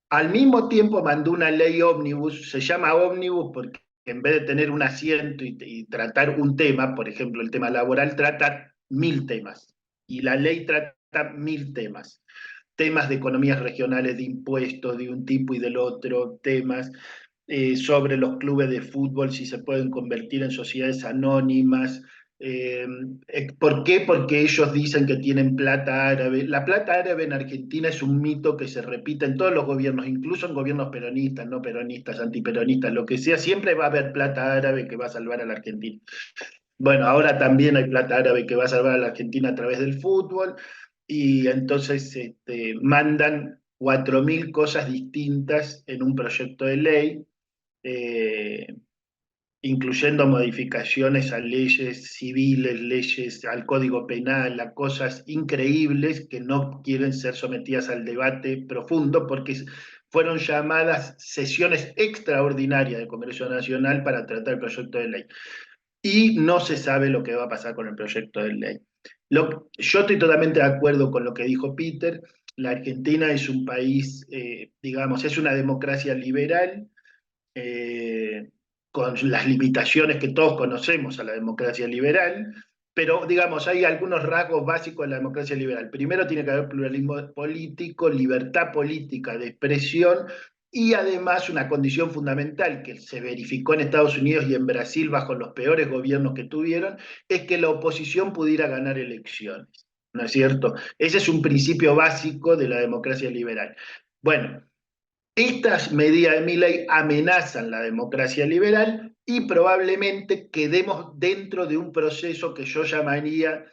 Al mismo tiempo mandó una ley ómnibus, se llama ómnibus porque en vez de tener un asiento y tratar un tema, por ejemplo, el tema laboral, trata 1000 temas. Y la ley trata 1000 temas. Temas de economías regionales, de impuestos, de un tipo y del otro, temas sobre los clubes de fútbol, si se pueden convertir en sociedades anónimas. ¿Por qué? Porque ellos dicen que tienen plata árabe. La plata árabe en Argentina es un mito que se repite en todos los gobiernos, incluso en gobiernos peronistas, no peronistas, antiperonistas, lo que sea, siempre va a haber plata árabe que va a salvar a la Argentina. Bueno, ahora también hay plata árabe que va a salvar a la Argentina a través del fútbol, y entonces mandan 4000 cosas distintas en un proyecto de ley, eh, incluyendo modificaciones a leyes civiles, leyes al Código Penal, a cosas increíbles que no quieren ser sometidas al debate profundo porque fueron llamadas sesiones extraordinarias del Congreso Nacional para tratar el proyecto de ley. Y no se sabe lo que va a pasar con el proyecto de ley. Yo estoy totalmente de acuerdo con lo que dijo Peter. La Argentina es un país, digamos, es una democracia liberal, eh, con las limitaciones que todos conocemos a la democracia liberal, pero digamos, hay algunos rasgos básicos de la democracia liberal. Primero tiene que haber pluralismo político, libertad política de expresión, y además una condición fundamental que se verificó en Estados Unidos y en Brasil bajo los peores gobiernos que tuvieron, es que la oposición pudiera ganar elecciones, ¿no es cierto? Ese es un principio básico de la democracia liberal. Bueno, estas medidas de Milei amenazan la democracia liberal y probablemente quedemos dentro de un proceso que yo llamaría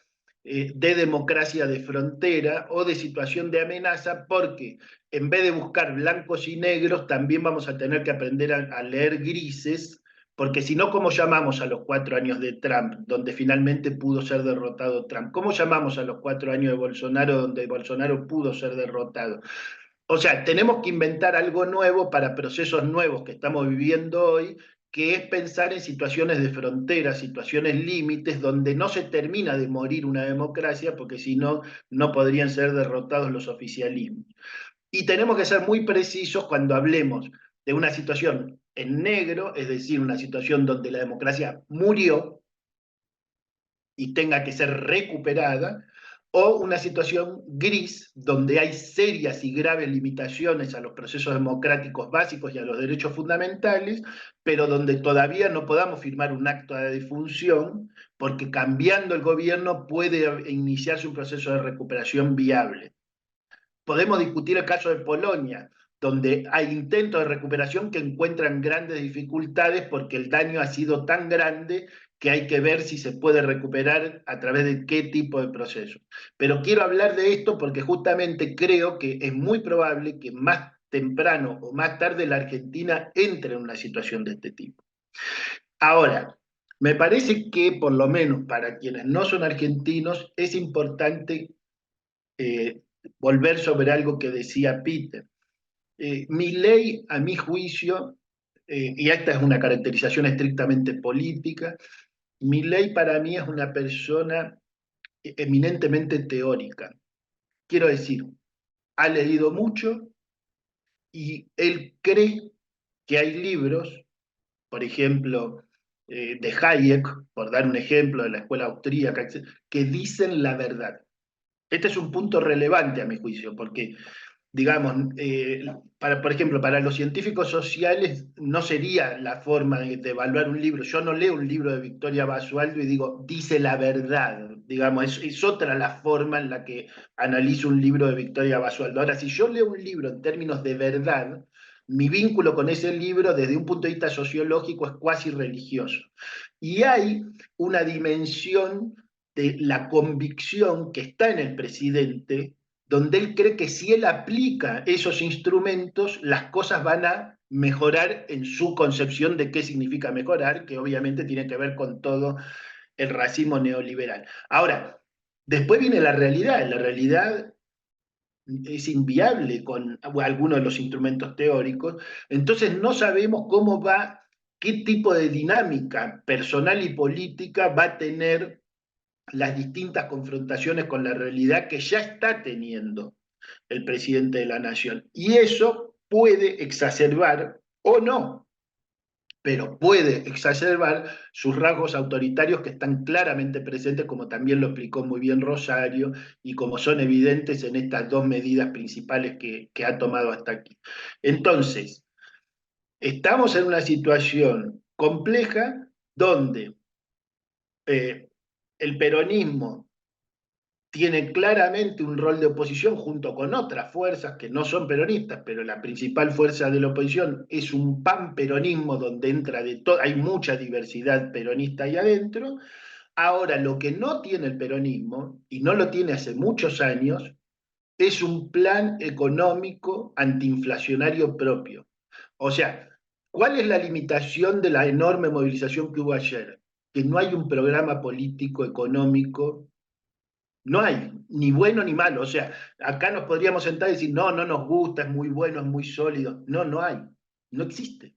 de democracia de frontera o de situación de amenaza, porque en vez de buscar blancos y negros, también vamos a tener que aprender a leer grises, porque si no, ¿cómo llamamos a los 4 años de Trump, donde finalmente pudo ser derrotado Trump? ¿Cómo llamamos a los 4 años de Bolsonaro, donde Bolsonaro pudo ser derrotado? O sea, tenemos que inventar algo nuevo para procesos nuevos que estamos viviendo hoy, que es pensar en situaciones de frontera, situaciones límites, donde no se termina de morir una democracia, porque si no, no podrían ser derrotados los oficialismos. Y tenemos que ser muy precisos cuando hablemos de una situación en negro, es decir, una situación donde la democracia murió y tenga que ser recuperada, o una situación gris, donde hay serias y graves limitaciones a los procesos democráticos básicos y a los derechos fundamentales, pero donde todavía no podamos firmar un acta de defunción, porque cambiando el gobierno puede iniciarse un proceso de recuperación viable. Podemos discutir el caso de Polonia, donde hay intentos de recuperación que encuentran grandes dificultades porque el daño ha sido tan grande que hay que ver si se puede recuperar a través de qué tipo de proceso. Pero quiero hablar de esto porque justamente creo que es muy probable que más temprano o más tarde la Argentina entre en una situación de este tipo. Ahora, me parece que por lo menos para quienes no son argentinos es importante volver sobre algo que decía Peter. Milei, a mi juicio, y esta es una caracterización estrictamente política, Milei para mí es una persona eminentemente teórica. Quiero decir, ha leído mucho y él cree que hay libros, por ejemplo, de Hayek, por dar un ejemplo de la escuela austríaca, que dicen la verdad. Este es un punto relevante a mi juicio, porque digamos, por ejemplo, para los científicos sociales no sería la forma de evaluar un libro. Yo no leo un libro de Victoria Basualdo y digo, dice la verdad. Digamos, es otra la forma en la que analizo un libro de Victoria Basualdo. Ahora, si yo leo un libro en términos de verdad, mi vínculo con ese libro desde un punto de vista sociológico es cuasi religioso. Y hay una dimensión de la convicción que está en el presidente, donde él cree que si él aplica esos instrumentos, las cosas van a mejorar en su concepción de qué significa mejorar, que obviamente tiene que ver con todo el racismo neoliberal. Ahora, después viene la realidad es inviable con algunos de los instrumentos teóricos, entonces no sabemos cómo va, qué tipo de dinámica personal y política va a tener las distintas confrontaciones con la realidad que ya está teniendo el presidente de la nación. Y eso puede exacerbar o no pero puede exacerbar sus rasgos autoritarios que están claramente presentes, como también lo explicó muy bien Rosario, y como son evidentes en estas dos medidas principales que ha tomado hasta aquí. Entonces, estamos en una situación compleja donde el peronismo tiene claramente un rol de oposición junto con otras fuerzas que no son peronistas, pero la principal fuerza de la oposición es un panperonismo donde entra de todo, hay mucha diversidad peronista ahí adentro. Ahora, lo que no tiene el peronismo, y no lo tiene hace muchos años, es un plan económico antiinflacionario propio. O sea, ¿cuál es la limitación de la enorme movilización que hubo ayer? Que no hay un programa político económico, no hay, ni bueno ni malo. O sea, acá nos podríamos sentar y decir, no, no nos gusta, es muy bueno, es muy sólido. No, no hay, no existe.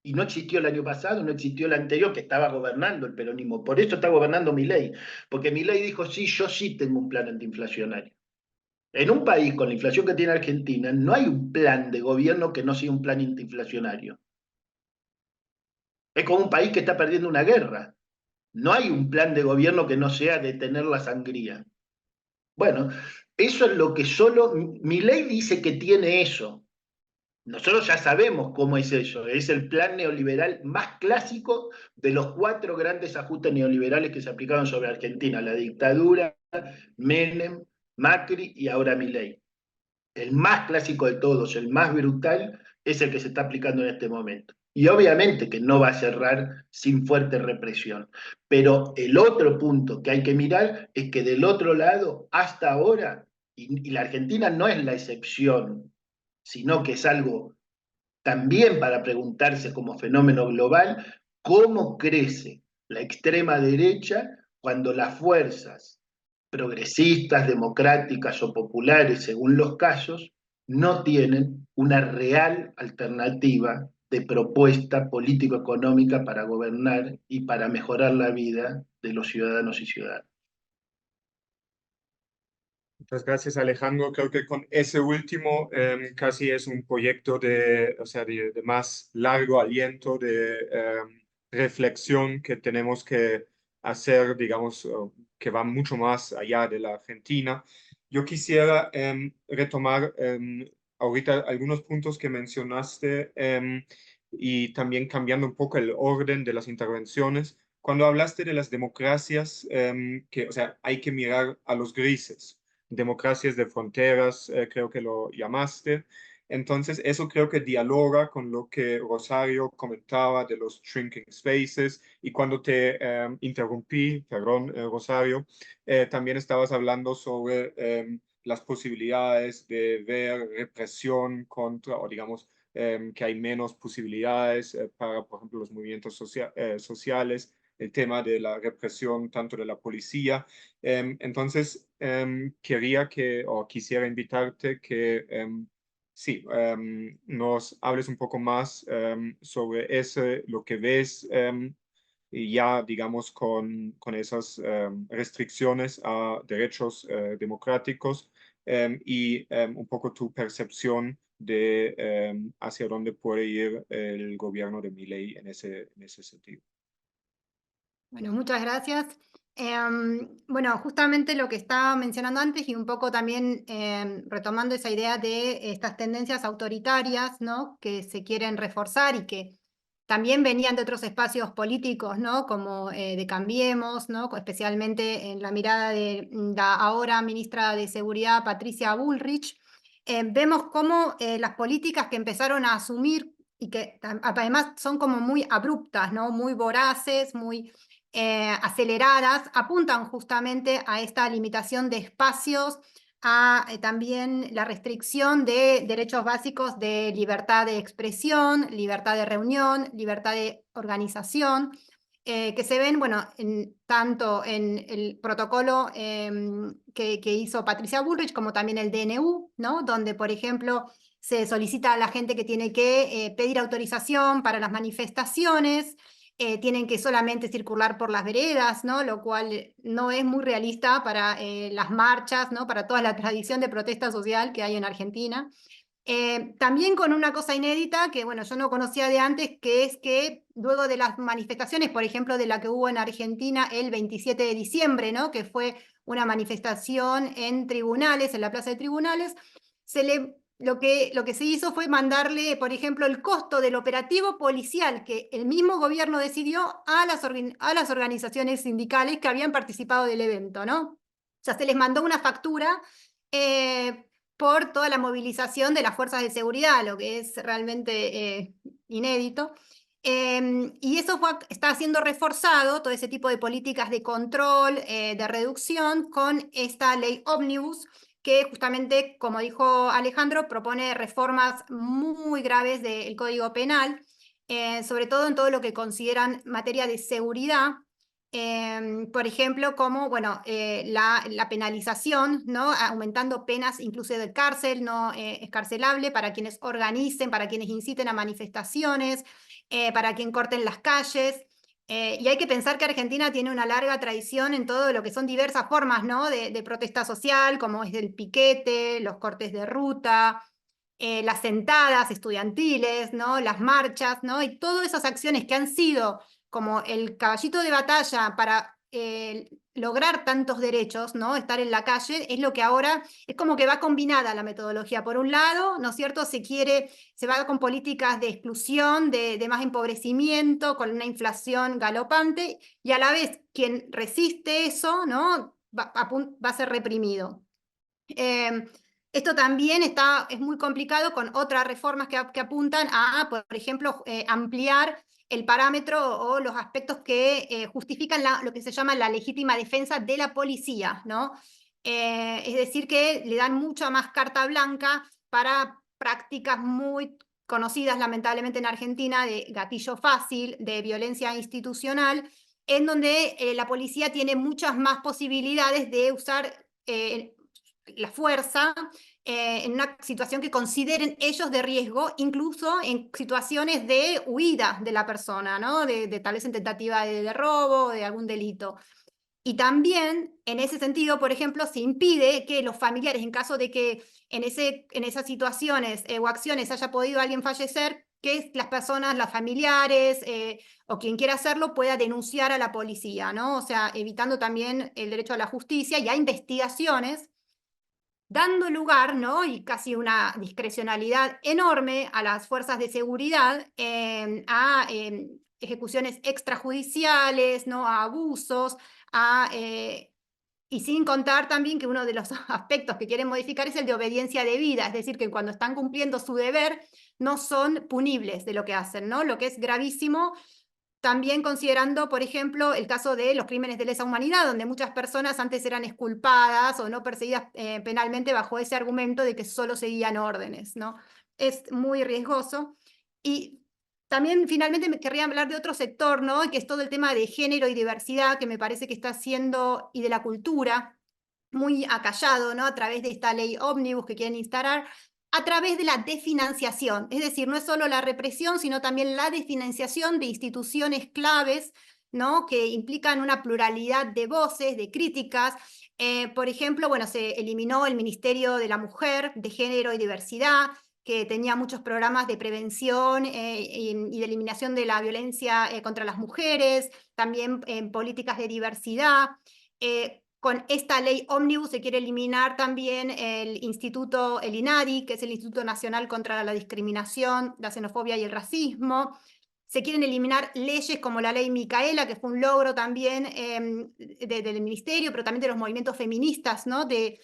Y no existió el año pasado, no existió el anterior, que estaba gobernando el peronismo. Por eso está gobernando Milei. Porque Milei dijo, sí, yo sí tengo un plan antiinflacionario. En un país con la inflación que tiene Argentina, no hay un plan de gobierno que no sea un plan antiinflacionario. Es como un país que está perdiendo una guerra. No hay un plan de gobierno que no sea detener la sangría. Bueno, eso es lo que solo Milei dice que tiene eso. Nosotros ya sabemos cómo es eso. Es el plan neoliberal más clásico de los 4 grandes ajustes neoliberales que se aplicaron sobre Argentina: la dictadura, Menem, Macri y ahora Milei. El más clásico de todos, el más brutal, es el que se está aplicando en este momento. Y obviamente que no va a cerrar sin fuerte represión. Pero el otro punto que hay que mirar es que del otro lado, hasta ahora, y la Argentina no es la excepción, sino que es algo también para preguntarse como fenómeno global, cómo crece la extrema derecha cuando las fuerzas progresistas, democráticas o populares, según los casos, no tienen una real alternativa de propuesta político-económica para gobernar y para mejorar la vida de los ciudadanos y ciudadanas. Muchas gracias, Alejandro. Creo que con ese último casi es un proyecto de, o sea, de más largo aliento, de reflexión que tenemos que hacer, digamos, que va mucho más allá de la Argentina. Yo quisiera retomar ahorita algunos puntos que mencionaste y también cambiando un poco el orden de las intervenciones. Cuando hablaste de las democracias, que, o sea, hay que mirar a los grises, democracias de fronteras, creo que lo llamaste. Entonces, eso creo que dialoga con lo que Rosario comentaba de los shrinking spaces. Y cuando te interrumpí, perdón, Rosario, también estabas hablando sobre las posibilidades de ver represión contra, o digamos, que hay menos posibilidades para, por ejemplo, los movimientos sociales, el tema de la represión tanto de la policía. Entonces, quería o quisiera invitarte que sí, nos hables un poco más sobre lo que ves y ya, digamos, con esas restricciones a derechos democráticos y un poco tu percepción de hacia dónde puede ir el gobierno de Milei en ese sentido. Bueno, muchas gracias. Bueno, justamente lo que estaba mencionando antes y un poco también retomando esa idea de estas tendencias autoritarias, ¿no?, que se quieren reforzar y que también venían de otros espacios políticos, ¿no?, como de Cambiemos, ¿no?, especialmente en la mirada de la ahora ministra de Seguridad, Patricia Bullrich. Vemos cómo las políticas que empezaron a asumir y que además son como muy abruptas, ¿no?, muy voraces, muy aceleradas, apuntan justamente a esta limitación de espacios, a también la restricción de derechos básicos de libertad de expresión, libertad de reunión, libertad de organización, que se ven, bueno, tanto en el protocolo que hizo Patricia Bullrich como también el DNU, ¿no?, donde, por ejemplo, se solicita a la gente que tiene que pedir autorización para las manifestaciones, tienen que solamente circular por las veredas, ¿no?, lo cual no es muy realista para las marchas, ¿no?, para toda la tradición de protesta social que hay en Argentina. También con una cosa inédita que, bueno, yo no conocía de antes, que es que luego de las manifestaciones, por ejemplo, de la que hubo en Argentina el 27 de diciembre, ¿no? Que fue una manifestación en tribunales, en la Plaza de Tribunales, lo que se hizo fue mandarle, por ejemplo, el costo del operativo policial que el mismo gobierno decidió a las organizaciones sindicales que habían participado del evento, ¿no? O sea, se les mandó una factura por toda la movilización de las fuerzas de seguridad, lo que es realmente inédito. Y eso está siendo reforzado, todo ese tipo de políticas de control, de reducción, con esta ley ómnibus, que justamente, como dijo Alejandro, propone reformas muy graves del Código Penal, sobre todo en todo lo que consideran materia de seguridad. Por ejemplo, como bueno, la penalización, ¿no? Aumentando penas incluso de cárcel, no escarcelable, para quienes organicen, para quienes inciten a manifestaciones, para quien corten las calles. Y hay que pensar que Argentina tiene una larga tradición en todo lo que son diversas formas, ¿no? de protesta social, como es el piquete, los cortes de ruta, las sentadas estudiantiles, ¿no? Las marchas, ¿no? Y todas esas acciones que han sido como el caballito de batalla para lograr tantos derechos, ¿no? Estar en la calle, es lo que ahora, es como que va combinada la metodología. Por un lado, ¿no es cierto?, se va con políticas de exclusión, de más empobrecimiento, con una inflación galopante, y a la vez quien resiste eso, ¿no? va a ser reprimido. Esto también es muy complicado con otras reformas que apuntan a, por ejemplo, ampliar el parámetro o los aspectos que justifican lo que se llama la legítima defensa de la policía, ¿no? Es decir, que le dan mucha más carta blanca para prácticas muy conocidas, lamentablemente, en Argentina, de gatillo fácil, de violencia institucional, en donde la policía tiene muchas más posibilidades de usar la fuerza en una situación que consideren ellos de riesgo, incluso en situaciones de huida de la persona, ¿no? de tal vez en tentativa de robo o de algún delito. Y también, en ese sentido, por ejemplo, se impide que los familiares, en caso de que en esas situaciones o acciones haya podido alguien fallecer, que las personas, los familiares o quien quiera hacerlo pueda denunciar a la policía, ¿no? O sea, evitando también el derecho a la justicia y a investigaciones, dando lugar, ¿no? Y casi una discrecionalidad enorme a las fuerzas de seguridad, a ejecuciones extrajudiciales, ¿no? A abusos, y sin contar también que uno de los aspectos que quieren modificar es el de obediencia debida, es decir, que cuando están cumpliendo su deber no son punibles de lo que hacen, ¿no? Lo que es gravísimo. También considerando, por ejemplo, el caso de los crímenes de lesa humanidad, donde muchas personas antes eran exculpadas o no perseguidas penalmente bajo ese argumento de que solo seguían órdenes, ¿no? Es muy riesgoso. Y también finalmente me querría hablar de otro sector, ¿no? Que es todo el tema de género y diversidad, que me parece que está siendo, y de la cultura, muy acallado, ¿no? A través de esta ley ómnibus que quieren instalar, a través de la desfinanciación. Es decir, no es solo la represión, sino también la desfinanciación de instituciones claves, ¿no? Que implican una pluralidad de voces, de críticas. Por ejemplo, bueno, se eliminó el Ministerio de la Mujer, de Género y Diversidad, que tenía muchos programas de prevención y de eliminación de la violencia contra las mujeres, también políticas de diversidad. Con esta ley ómnibus se quiere eliminar también el instituto, el INADI, que es el Instituto Nacional contra la Discriminación, la Xenofobia y el Racismo. Se quieren eliminar leyes como la ley Micaela, que fue un logro también del ministerio, pero también de los movimientos feministas, ¿no? De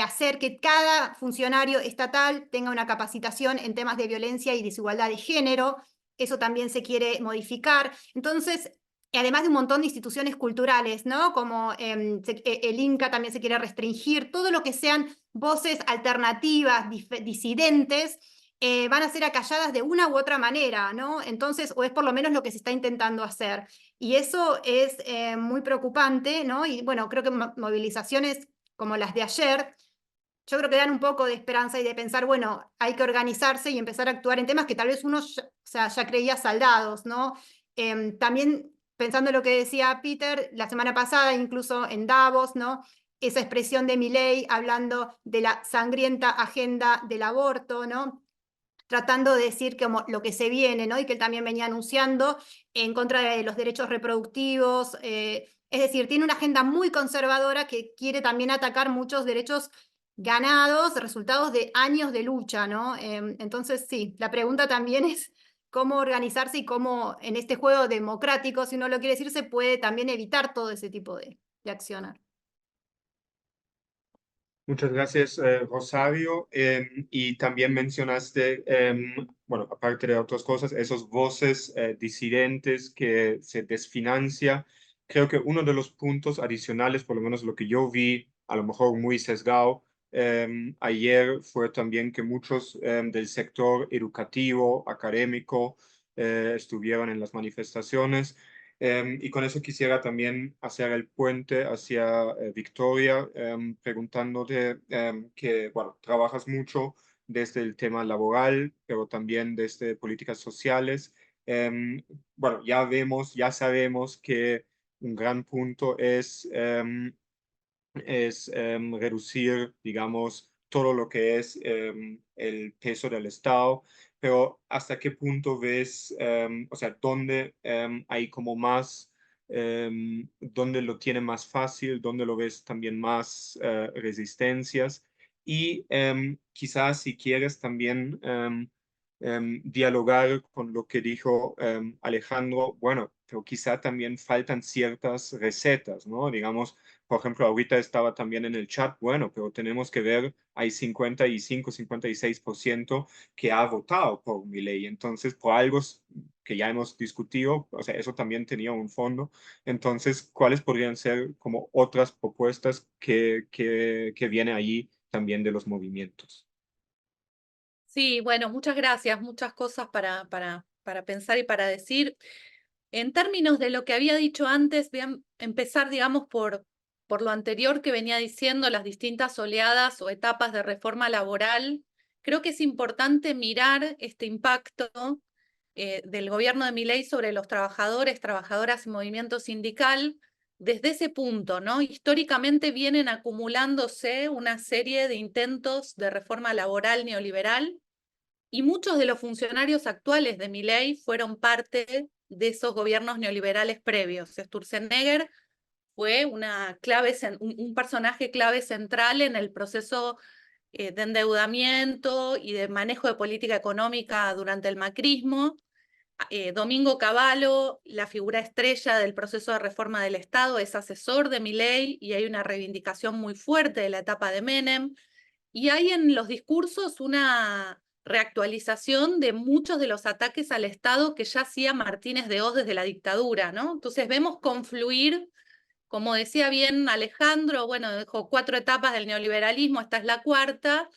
hacer que cada funcionario estatal tenga una capacitación en temas de violencia y desigualdad de género. Eso también se quiere modificar. Entonces, además de un montón de instituciones culturales, ¿no? Como el Inca también se quiere restringir, todo lo que sean voces alternativas, disidentes, van a ser acalladas de una u otra manera, ¿no? Entonces, o es por lo menos lo que se está intentando hacer. Y eso es muy preocupante, ¿no? Y bueno, creo que movilizaciones como las de ayer, yo creo que dan un poco de esperanza y de pensar, bueno, hay que organizarse y empezar a actuar en temas que tal vez uno ya creía saldados, ¿no? También pensando en lo que decía Peter la semana pasada, incluso en Davos, ¿no? esa expresión de Milei hablando de la sangrienta agenda del aborto, ¿no? Tratando de decir como lo que se viene, ¿no? Y que él también venía anunciando en contra de los derechos reproductivos. Es decir, tiene una agenda muy conservadora que quiere también atacar muchos derechos ganados, resultados de años de lucha, ¿no? Entonces, sí, la pregunta también es cómo organizarse y cómo en este juego democrático, si uno lo quiere decir, se puede también evitar todo ese tipo de accionar. Muchas gracias, Rosario. Y también mencionaste, bueno, aparte de otras cosas, esos voces disidentes que se desfinancia. Creo que uno de los puntos adicionales, por lo menos lo que yo vi, a lo mejor muy sesgado, ayer fue también que muchos del sector educativo, académico, estuvieron en las manifestaciones. Y con eso quisiera también hacer el puente hacia Victoria, preguntándote que, bueno, trabajas mucho desde el tema laboral, pero también desde políticas sociales. Bueno, ya vemos, ya sabemos que un gran punto es reducir, digamos, todo lo que es el peso del Estado, pero ¿hasta qué punto ves, o sea, dónde hay como más, dónde lo tiene más fácil, dónde lo ves también más resistencias? Y quizás si quieres también dialogar con lo que dijo Alejandro, bueno, pero quizá también faltan ciertas recetas, ¿no? Digamos, por ejemplo, ahorita estaba también en el chat, bueno, pero tenemos que ver, hay 55, 56% que ha votado por Milei. Entonces, por algo que ya hemos discutido, o sea, eso también tenía un fondo. Entonces, ¿cuáles podrían ser como otras propuestas que viene allí también de los movimientos? Sí, bueno, muchas gracias, muchas cosas para pensar y para decir. En términos de lo que había dicho antes, voy a empezar, digamos, por lo anterior que venía diciendo, las distintas oleadas o etapas de reforma laboral. Creo que es importante mirar este impacto del gobierno de Milei sobre los trabajadores, trabajadoras y movimiento sindical desde ese punto, ¿no? Históricamente vienen acumulándose una serie de intentos de reforma laboral neoliberal y muchos de los funcionarios actuales de Milei fueron parte de esos gobiernos neoliberales previos. Sturzenegger fue un personaje clave central en el proceso de endeudamiento y de manejo de política económica durante el macrismo. Domingo Cavallo, la figura estrella del proceso de reforma del Estado, es asesor de Milei y hay una reivindicación muy fuerte de la etapa de Menem. Y hay en los discursos una reactualización de muchos de los ataques al Estado que ya hacía Martínez de Oz desde la dictadura, ¿no? Entonces vemos confluir, como decía bien Alejandro, bueno, dejó 4 etapas del neoliberalismo, esta es la 4ª,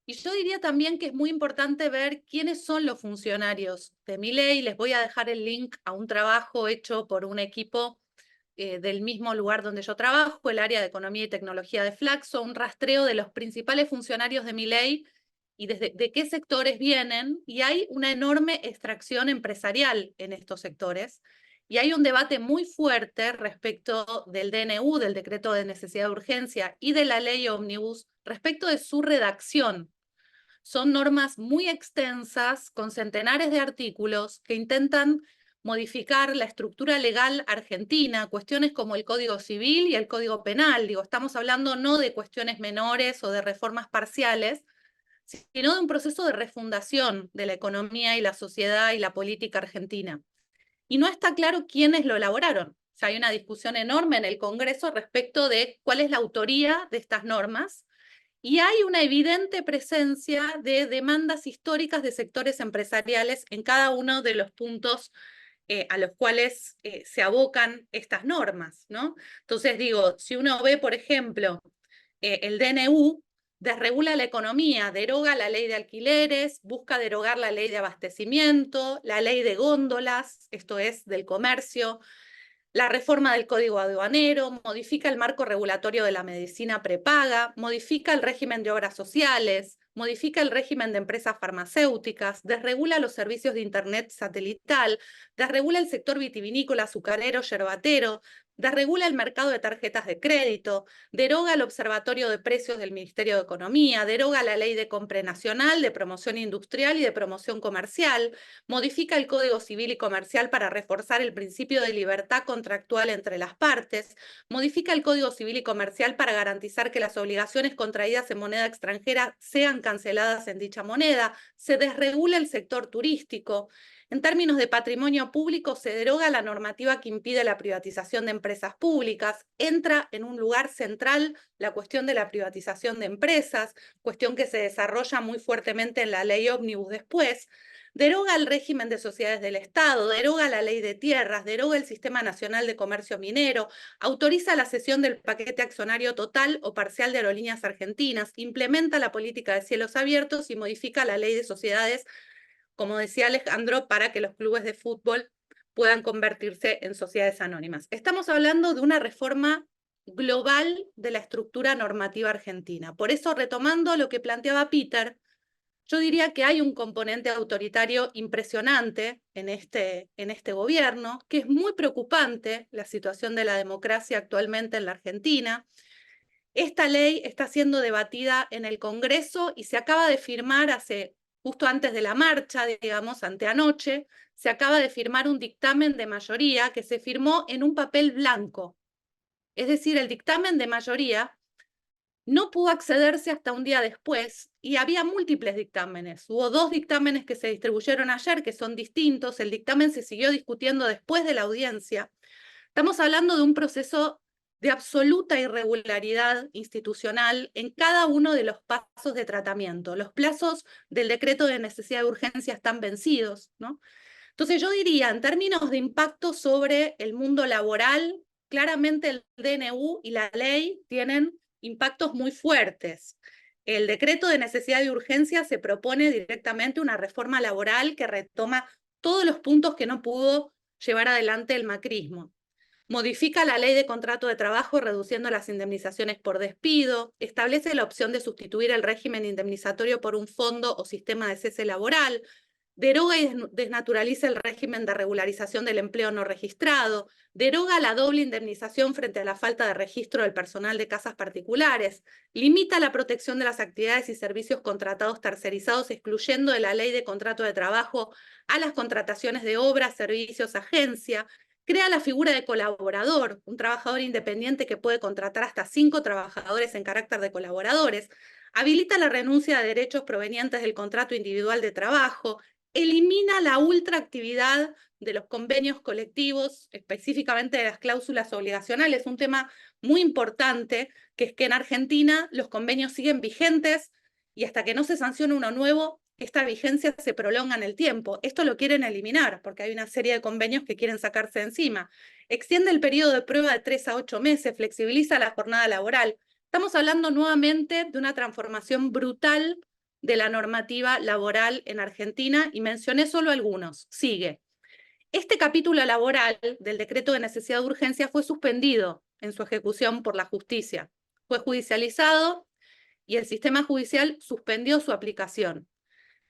y yo diría también que es muy importante ver quiénes son los funcionarios de Milei. Les voy a dejar el link a un trabajo hecho por un equipo del mismo lugar donde yo trabajo, el área de Economía y Tecnología de Flaxo, un rastreo de los principales funcionarios de Milei y de qué sectores vienen, y hay una enorme extracción empresarial en estos sectores, y hay un debate muy fuerte respecto del DNU, del Decreto de Necesidad de Urgencia, y de la Ley Ómnibus, respecto de su redacción. Son normas muy extensas, con centenares de artículos, que intentan modificar la estructura legal argentina, cuestiones como el Código Civil y el Código Penal. Digo, estamos hablando no de cuestiones menores o de reformas parciales, sino de un proceso de refundación de la economía y la sociedad y la política argentina. Y no está claro quiénes lo elaboraron. O sea, hay una discusión enorme en el Congreso respecto de cuál es la autoría de estas normas, y hay una evidente presencia de demandas históricas de sectores empresariales en cada uno de los puntos a los cuales se abocan estas normas, ¿no? Entonces digo, si uno ve, por ejemplo, el DNU desregula la economía, deroga la ley de alquileres, busca derogar la ley de abastecimiento, la ley de góndolas, esto es, del comercio, la reforma del Código Aduanero, modifica el marco regulatorio de la medicina prepaga, modifica el régimen de obras sociales, modifica el régimen de empresas farmacéuticas, desregula los servicios de Internet satelital, desregula el sector vitivinícola, azucarero, yerbatero, desregula el mercado de tarjetas de crédito, deroga el Observatorio de Precios del Ministerio de Economía, deroga la Ley de Compra Nacional, de Promoción Industrial y de Promoción Comercial, modifica el Código Civil y Comercial para reforzar el principio de libertad contractual entre las partes, modifica el Código Civil y Comercial para garantizar que las obligaciones contraídas en moneda extranjera sean canceladas en dicha moneda, se desregula el sector turístico. En términos de patrimonio público, se deroga la normativa que impide la privatización de empresas públicas, entra en un lugar central la cuestión de la privatización de empresas, cuestión que se desarrolla muy fuertemente en la ley ómnibus después, deroga el régimen de sociedades del Estado, deroga la ley de tierras, deroga el Sistema Nacional de Comercio Minero, autoriza la cesión del paquete accionario total o parcial de Aerolíneas Argentinas, implementa la política de cielos abiertos y modifica la ley de sociedades, como decía Alejandro, para que los clubes de fútbol puedan convertirse en sociedades anónimas. Estamos hablando de una reforma global de la estructura normativa argentina. Por eso, retomando lo que planteaba Peter, yo diría que hay un componente autoritario impresionante en este gobierno, que es muy preocupante la situación de la democracia actualmente en la Argentina. Esta ley está siendo debatida en el Congreso y se acaba de firmar justo antes de la marcha, digamos, anteanoche, se acaba de firmar un dictamen de mayoría que se firmó en un papel blanco. Es decir, el dictamen de mayoría no pudo accederse hasta un día después y había múltiples dictámenes. Hubo 2 dictámenes que se distribuyeron ayer que son distintos. El dictamen se siguió discutiendo después de la audiencia. Estamos hablando de un proceso de absoluta irregularidad institucional en cada uno de los pasos de tratamiento. Los plazos del decreto de necesidad de urgencia están vencidos, ¿no? Entonces yo diría, en términos de impacto sobre el mundo laboral, claramente el DNU y la ley tienen impactos muy fuertes. El decreto de necesidad de urgencia se propone directamente una reforma laboral que retoma todos los puntos que no pudo llevar adelante el macrismo. Modifica la ley de contrato de trabajo reduciendo las indemnizaciones por despido, establece la opción de sustituir el régimen indemnizatorio por un fondo o sistema de cese laboral, deroga y desnaturaliza el régimen de regularización del empleo no registrado, deroga la doble indemnización frente a la falta de registro del personal de casas particulares, limita la protección de las actividades y servicios contratados tercerizados, excluyendo de la ley de contrato de trabajo a las contrataciones de obras, servicios, agencia, crea la figura de colaborador, un trabajador independiente que puede contratar hasta 5 trabajadores en carácter de colaboradores, habilita la renuncia de derechos provenientes del contrato individual de trabajo, elimina la ultraactividad de los convenios colectivos, específicamente de las cláusulas obligacionales, un tema muy importante, que es que en Argentina los convenios siguen vigentes y hasta que no se sancione uno nuevo, esta vigencia se prolonga en el tiempo. Esto lo quieren eliminar porque hay una serie de convenios que quieren sacarse de encima. Extiende el periodo de prueba de 3 a 8 meses, flexibiliza la jornada laboral. Estamos hablando nuevamente de una transformación brutal de la normativa laboral en Argentina y mencioné solo algunos. Sigue. Este capítulo laboral del decreto de necesidad de urgencia fue suspendido en su ejecución por la justicia. Fue judicializado y el sistema judicial suspendió su aplicación.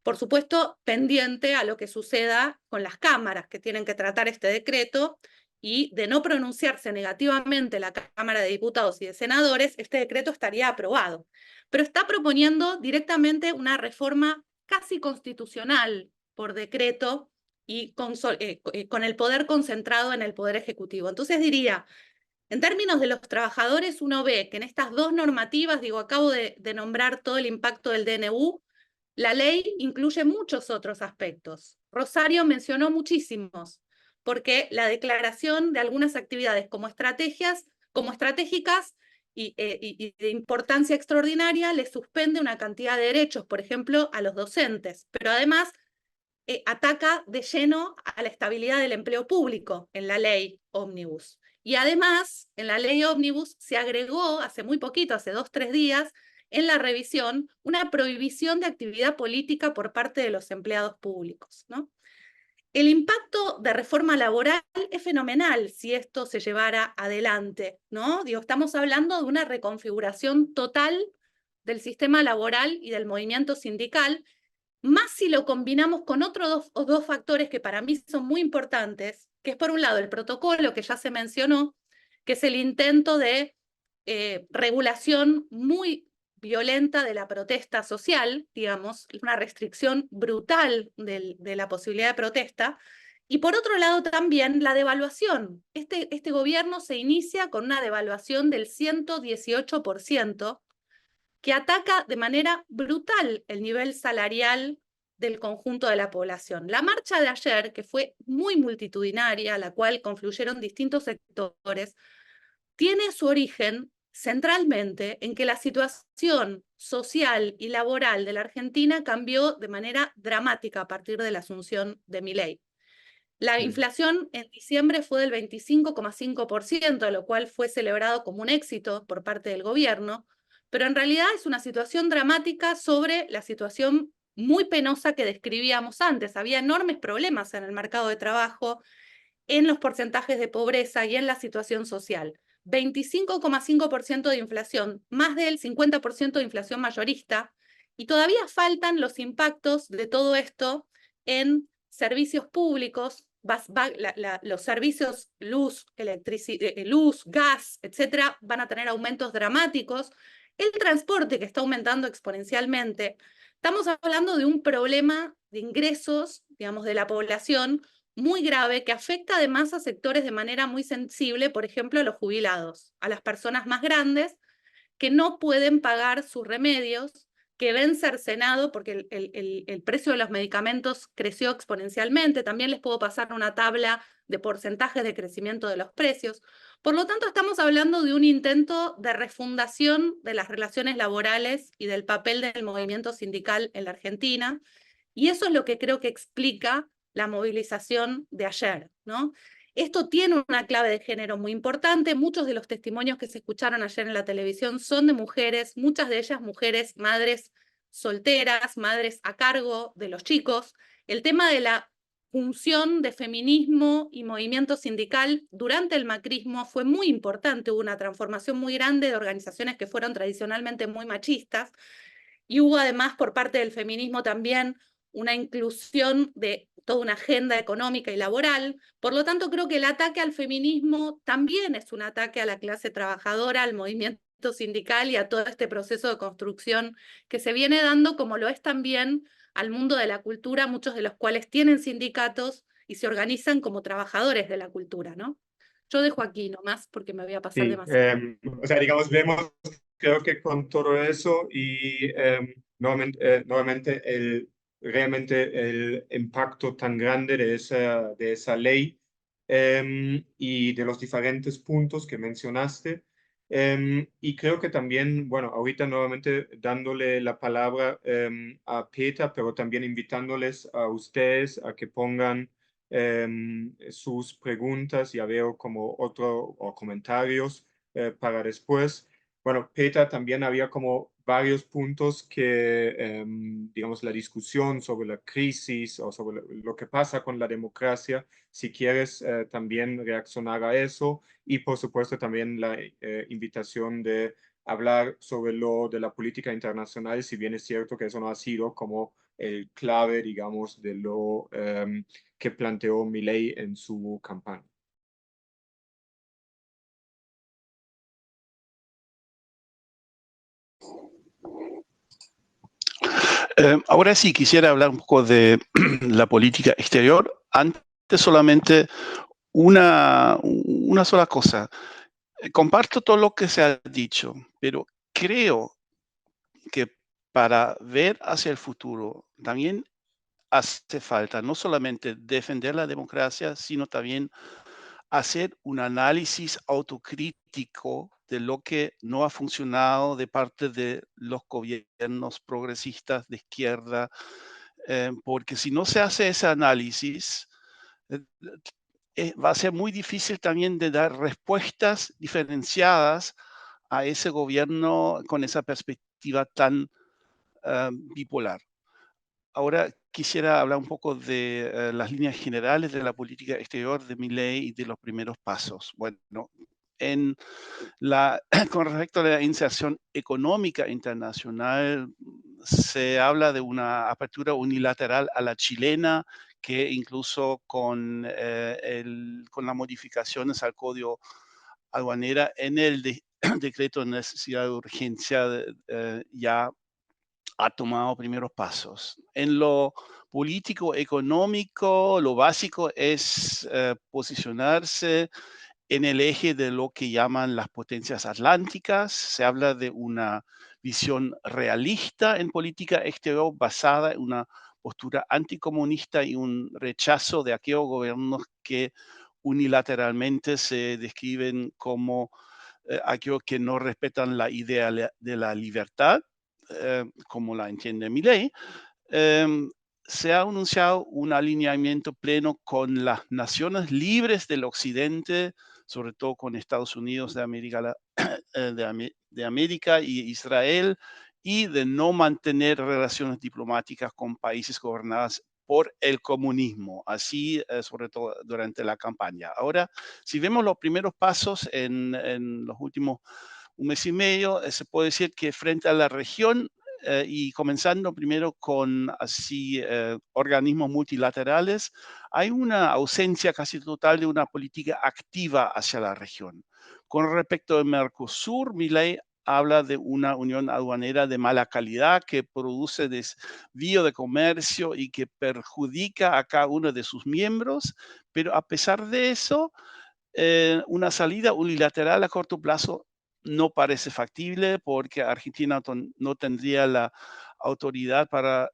Por supuesto, pendiente a lo que suceda con las cámaras que tienen que tratar este decreto, y de no pronunciarse negativamente la Cámara de Diputados y de Senadores, este decreto estaría aprobado. Pero está proponiendo directamente una reforma casi constitucional por decreto y con el poder concentrado en el Poder Ejecutivo. Entonces diría, en términos de los trabajadores, uno ve que en estas 2 normativas, digo, acabo de nombrar todo el impacto del DNU, la ley incluye muchos otros aspectos. Rosario mencionó muchísimos, porque la declaración de algunas actividades como estratégicas y de importancia extraordinaria le suspende una cantidad de derechos, por ejemplo, a los docentes, pero además ataca de lleno a la estabilidad del empleo público en la ley ómnibus. Y además, en la ley ómnibus se agregó hace muy poquito, hace 2 o 3 días, en la revisión, una prohibición de actividad política por parte de los empleados públicos, ¿no? El impacto de reforma laboral es fenomenal si esto se llevara adelante, ¿no? Digo, estamos hablando de una reconfiguración total del sistema laboral y del movimiento sindical, más si lo combinamos con otros dos factores que para mí son muy importantes, que es por un lado el protocolo que ya se mencionó, que es el intento de regulación muy violenta de la protesta social, digamos, una restricción brutal de la posibilidad de protesta. Y por otro lado también la devaluación. Este gobierno se inicia con una devaluación del 118%, que ataca de manera brutal el nivel salarial del conjunto de la población. La marcha de ayer, que fue muy multitudinaria, a la cual confluyeron distintos sectores, tiene su origen centralmente en que la situación social y laboral de la Argentina cambió de manera dramática a partir de la asunción de Milei. La inflación en diciembre fue del 25,5%, lo cual fue celebrado como un éxito por parte del gobierno, pero en realidad es una situación dramática sobre la situación muy penosa que describíamos antes. Había enormes problemas en el mercado de trabajo, en los porcentajes de pobreza y en la situación social. 25,5% de inflación, más del 50% de inflación mayorista, y todavía faltan los impactos de todo esto en servicios públicos, los servicios luz, luz, gas, etcétera, van a tener aumentos dramáticos. El transporte, que está aumentando exponencialmente. Estamos hablando de un problema de ingresos, digamos, de la población muy grave, que afecta además a sectores de manera muy sensible, por ejemplo, a los jubilados, a las personas más grandes que no pueden pagar sus remedios, que ven cercenado porque el precio de los medicamentos creció exponencialmente. También les puedo pasar una tabla de porcentajes de crecimiento de los precios. Por lo tanto, estamos hablando de un intento de refundación de las relaciones laborales y del papel del movimiento sindical en la Argentina, y eso es lo que creo que explica la movilización de ayer, ¿no? Esto tiene una clave de género muy importante. Muchos de los testimonios que se escucharon ayer en la televisión son de mujeres, muchas de ellas mujeres, madres solteras, madres a cargo de los chicos. El tema de la función de feminismo y movimiento sindical durante el macrismo fue muy importante. Hubo una transformación muy grande de organizaciones que fueron tradicionalmente muy machistas, y hubo además por parte del feminismo también una inclusión de toda una agenda económica y laboral. Por lo tanto, creo que el ataque al feminismo también es un ataque a la clase trabajadora, al movimiento sindical y a todo este proceso de construcción que se viene dando, como lo es también al mundo de la cultura, muchos de los cuales tienen sindicatos y se organizan como trabajadores de la cultura, ¿no? Yo dejo aquí nomás porque me voy a pasar Sí, demasiado. o sea, digamos, vemos, creo que con todo eso y nuevamente realmente el impacto tan grande de esa ley y de los diferentes puntos que mencionaste. Y creo que también, bueno, ahorita nuevamente dándole la palabra a Peter, pero también invitándoles a ustedes a que pongan sus preguntas, ya veo como o comentarios para después. Bueno, Peter, también había como varios puntos que, digamos, la discusión sobre la crisis o sobre lo que pasa con la democracia, si quieres también reaccionar a eso, y por supuesto también la invitación de hablar sobre lo de la política internacional, si bien es cierto que eso no ha sido como el clave, digamos, de lo que planteó Milei en su campaña. Ahora sí, quisiera hablar un poco de la política exterior. Antes solamente una sola cosa. Comparto todo lo que se ha dicho, pero creo que para ver hacia el futuro también hace falta no solamente defender la democracia, sino también hacer un análisis autocrítico de lo que no ha funcionado de parte de los gobiernos progresistas de izquierda, porque si no se hace ese análisis, va a ser muy difícil también de dar respuestas diferenciadas a ese gobierno con esa perspectiva tan bipolar. Ahora quisiera hablar un poco de las líneas generales de la política exterior de Milei y de los primeros pasos. Bueno, con respecto a la inserción económica internacional, se habla de una apertura unilateral a la chilena, que incluso con las modificaciones al Código aduanera en el decreto de necesidad de urgencia ya ha tomado primeros pasos. En lo político, económico, lo básico es posicionarse en el eje de lo que llaman las potencias atlánticas. Se habla de una visión realista en política exterior basada en una postura anticomunista y un rechazo de aquellos gobiernos que unilateralmente se describen como aquellos que no respetan la idea de la libertad, como la entiende Milei. Se ha anunciado un alineamiento pleno con las naciones libres del Occidente, sobre todo con Estados Unidos de América, de América y Israel, y de no mantener relaciones diplomáticas con países gobernados por el comunismo, así sobre todo durante la campaña. Ahora, si vemos los primeros pasos en los últimos un mes y medio, se puede decir que frente a la región, y comenzando primero con así organismos multilaterales, hay una ausencia casi total de una política activa hacia la región. Con respecto al Mercosur, Milei habla de una unión aduanera de mala calidad que produce desvío de comercio y que perjudica a cada uno de sus miembros, pero a pesar de eso, una salida unilateral a corto plazo no parece factible porque Argentina no tendría la autoridad para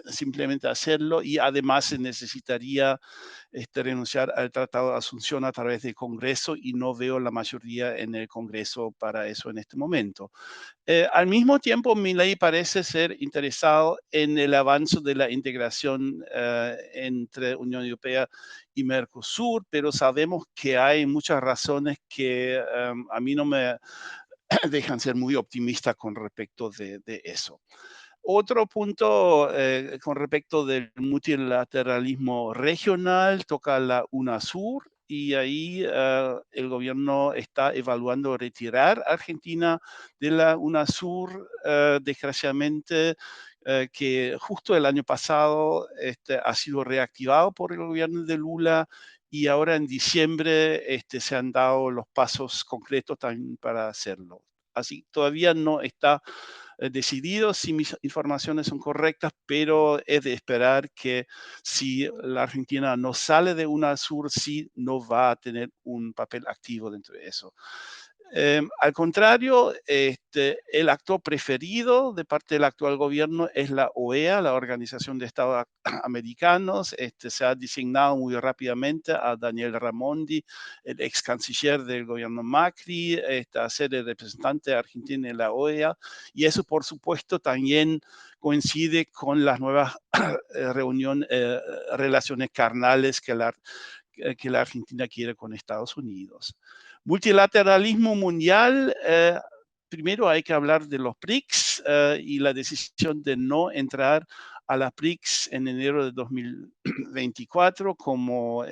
simplemente hacerlo y además se necesitaría renunciar al Tratado de Asunción a través del Congreso y no veo la mayoría en el Congreso para eso en este momento. Al mismo tiempo, Milei parece ser interesado en el avance de la integración entre Unión Europea y Mercosur, pero sabemos que hay muchas razones que a mí no me dejan ser muy optimista con respecto de eso. Otro punto con respecto del multilateralismo regional toca la UNASUR y ahí el gobierno está evaluando retirar a Argentina de la UNASUR, desgraciadamente, que justo el año pasado ha sido reactivado por el gobierno de Lula y ahora en diciembre se han dado los pasos concretos también para hacerlo. Así todavía no está decidido si mis informaciones son correctas, pero es de esperar que si la Argentina no sale de UNASUR, sí no va a tener un papel activo dentro de eso. Al contrario, el actor preferido de parte del actual gobierno es la OEA, la Organización de Estados Americanos. Se ha designado muy rápidamente a Daniel Raimondi, el ex canciller del gobierno Macri, a ser el representante de Argentina en la OEA. Y eso, por supuesto, también coincide con las nuevas relaciones carnales que la Argentina quiere con Estados Unidos. Multilateralismo mundial, primero hay que hablar de los BRICS y la decisión de no entrar a las BRICS en enero de 2024, como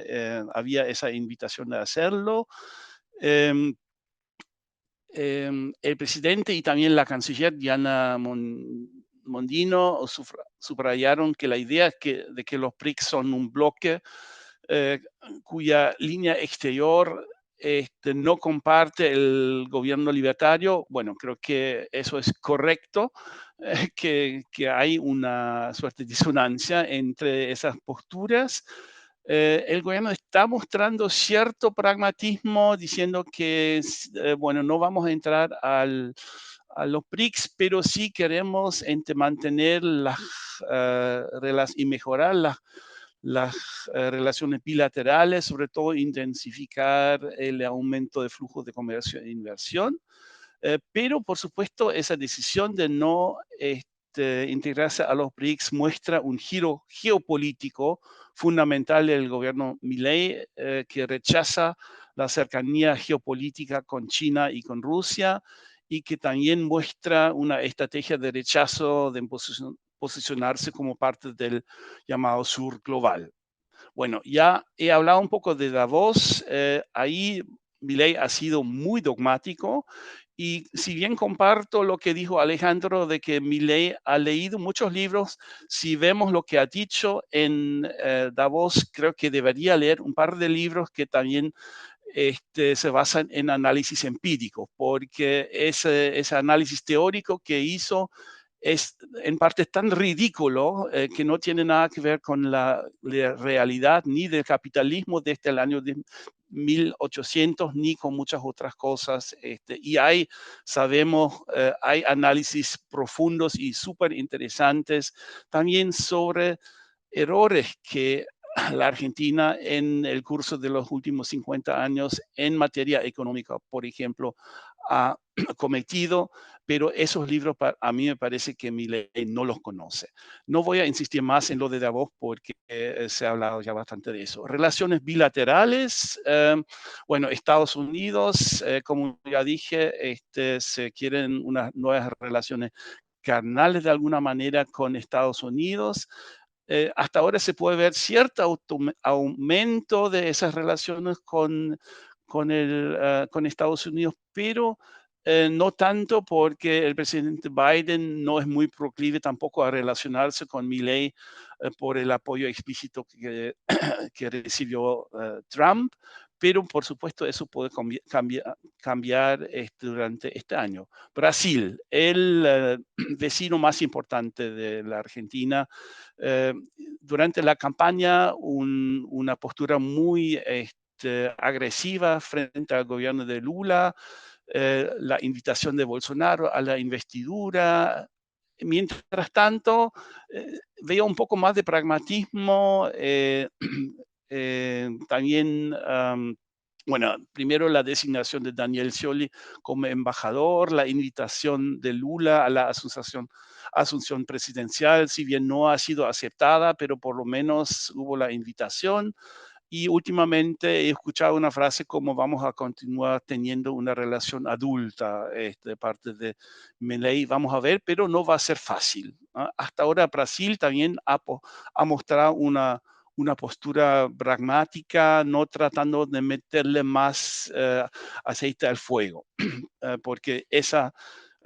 había esa invitación de hacerlo. El presidente y también la canciller Diana Mondino subrayaron que la idea de que los BRICS son un bloque cuya línea exterior no comparte el gobierno libertario. Bueno, creo que eso es correcto, que hay una suerte de disonancia entre esas posturas. El gobierno está mostrando cierto pragmatismo diciendo que, bueno, no vamos a entrar a los BRICS, pero sí queremos mantener y mejorar las relaciones bilaterales, sobre todo intensificar el aumento de flujos de comercio e inversión. Pero, por supuesto, esa decisión de no integrarse a los BRICS muestra un giro geopolítico fundamental del gobierno Milei, que rechaza la cercanía geopolítica con China y con Rusia y que también muestra una estrategia de rechazo de posicionarse como parte del llamado sur global. Bueno, ya he hablado un poco de Davos, ahí Milei ha sido muy dogmático y si bien comparto lo que dijo Alejandro de que Milei ha leído muchos libros, si vemos lo que ha dicho en Davos, creo que debería leer un par de libros que también se basan en análisis empíricos, porque ese análisis teórico que hizo es en parte tan ridículo que no tiene nada que ver con la realidad ni del capitalismo desde el año 1800 ni con muchas otras cosas. Y sabemos, hay análisis profundos y súper interesantes también sobre errores que la Argentina en el curso de los últimos 50 años en materia económica, por ejemplo, ha cometido, pero esos libros a mí me parece que Milei no los conoce. No voy a insistir más en lo de Davos porque se ha hablado ya bastante de eso. Relaciones bilaterales, bueno, Estados Unidos, como ya dije, se quieren unas nuevas relaciones carnales de alguna manera con Estados Unidos. Hasta ahora se puede ver cierto aumento de esas relaciones con Estados Unidos, pero no tanto porque el presidente Biden no es muy proclive tampoco a relacionarse con Milei por el apoyo explícito que recibió Trump, pero por supuesto eso puede cambiar durante este año. Brasil, el vecino más importante de la Argentina, durante la campaña una postura muy agresiva frente al gobierno de Lula, la invitación de Bolsonaro a la investidura. Mientras tanto, veo un poco más de pragmatismo, también, bueno, primero la designación de Daniel Scioli como embajador, la invitación de Lula a la asunción presidencial, si bien no ha sido aceptada, pero por lo menos hubo la invitación. Y últimamente he escuchado una frase como vamos a continuar teniendo una relación adulta de parte de Milei. Vamos a ver, pero no va a ser fácil, ¿no? Hasta ahora Brasil también ha mostrado una postura pragmática, no tratando de meterle más aceite al fuego, porque esa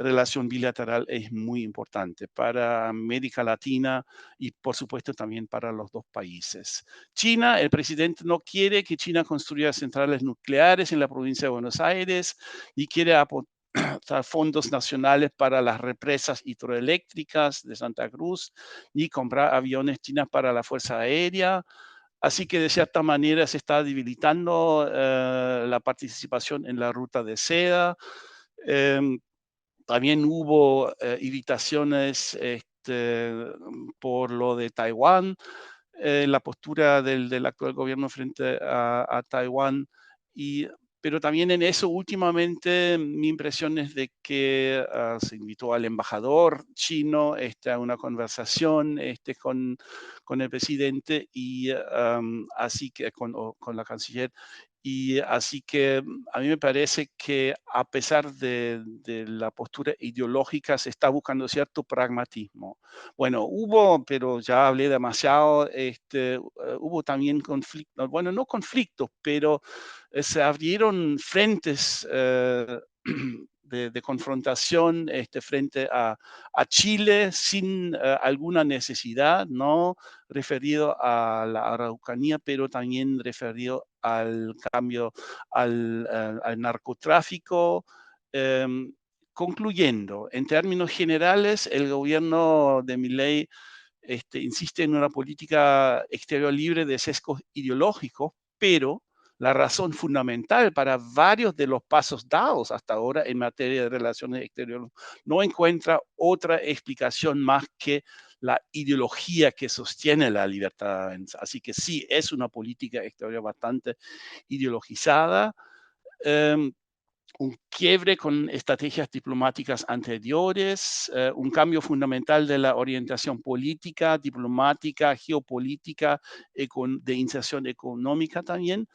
relación bilateral es muy importante para América Latina y por supuesto también para los dos países. China, el presidente no quiere que China construya centrales nucleares en la provincia de Buenos Aires y quiere aportar fondos nacionales para las represas hidroeléctricas de Santa Cruz ni comprar aviones chinos para la Fuerza Aérea. Así que de cierta manera se está debilitando la participación en la ruta de seda. También hubo irritaciones por lo de Taiwán, la postura del actual gobierno frente a Taiwán. Pero también en eso últimamente mi impresión es de que se invitó al embajador chino a una conversación con el presidente y así que con la canciller. Y así que a mí me parece que a pesar de la postura ideológica se está buscando cierto pragmatismo. Bueno, pero ya hablé demasiado, hubo también conflictos, bueno, no conflictos, pero se abrieron frentes de confrontación frente a Chile sin alguna necesidad, no referido a la Araucanía, pero también referido al cambio al narcotráfico. Concluyendo, en términos generales, el gobierno de Milei insiste en una política exterior libre de sesgos ideológicos, pero la razón fundamental para varios de los pasos dados hasta ahora en materia de relaciones exteriores no encuentra otra explicación más que la ideología que sostiene la libertad. Así que sí, es una política exterior bastante ideologizada. Un quiebre con estrategias diplomáticas anteriores, un cambio fundamental de la orientación política, diplomática, geopolítica, de inserción económica también,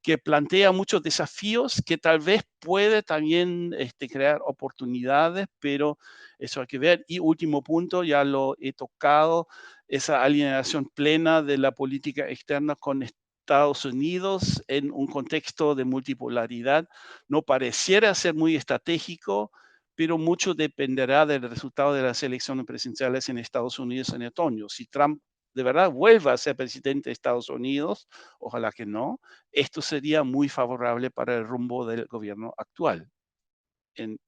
que plantea muchos desafíos que tal vez puede también crear oportunidades, pero eso hay que ver. Y último punto, ya lo he tocado, esa alineación plena de la política externa con Estados Unidos en un contexto de multipolaridad no pareciera ser muy estratégico, pero mucho dependerá del resultado de las elecciones presidenciales en Estados Unidos en otoño. Si Trump de verdad vuelva a ser presidente de Estados Unidos, ojalá que no, esto sería muy favorable para el rumbo del gobierno actual.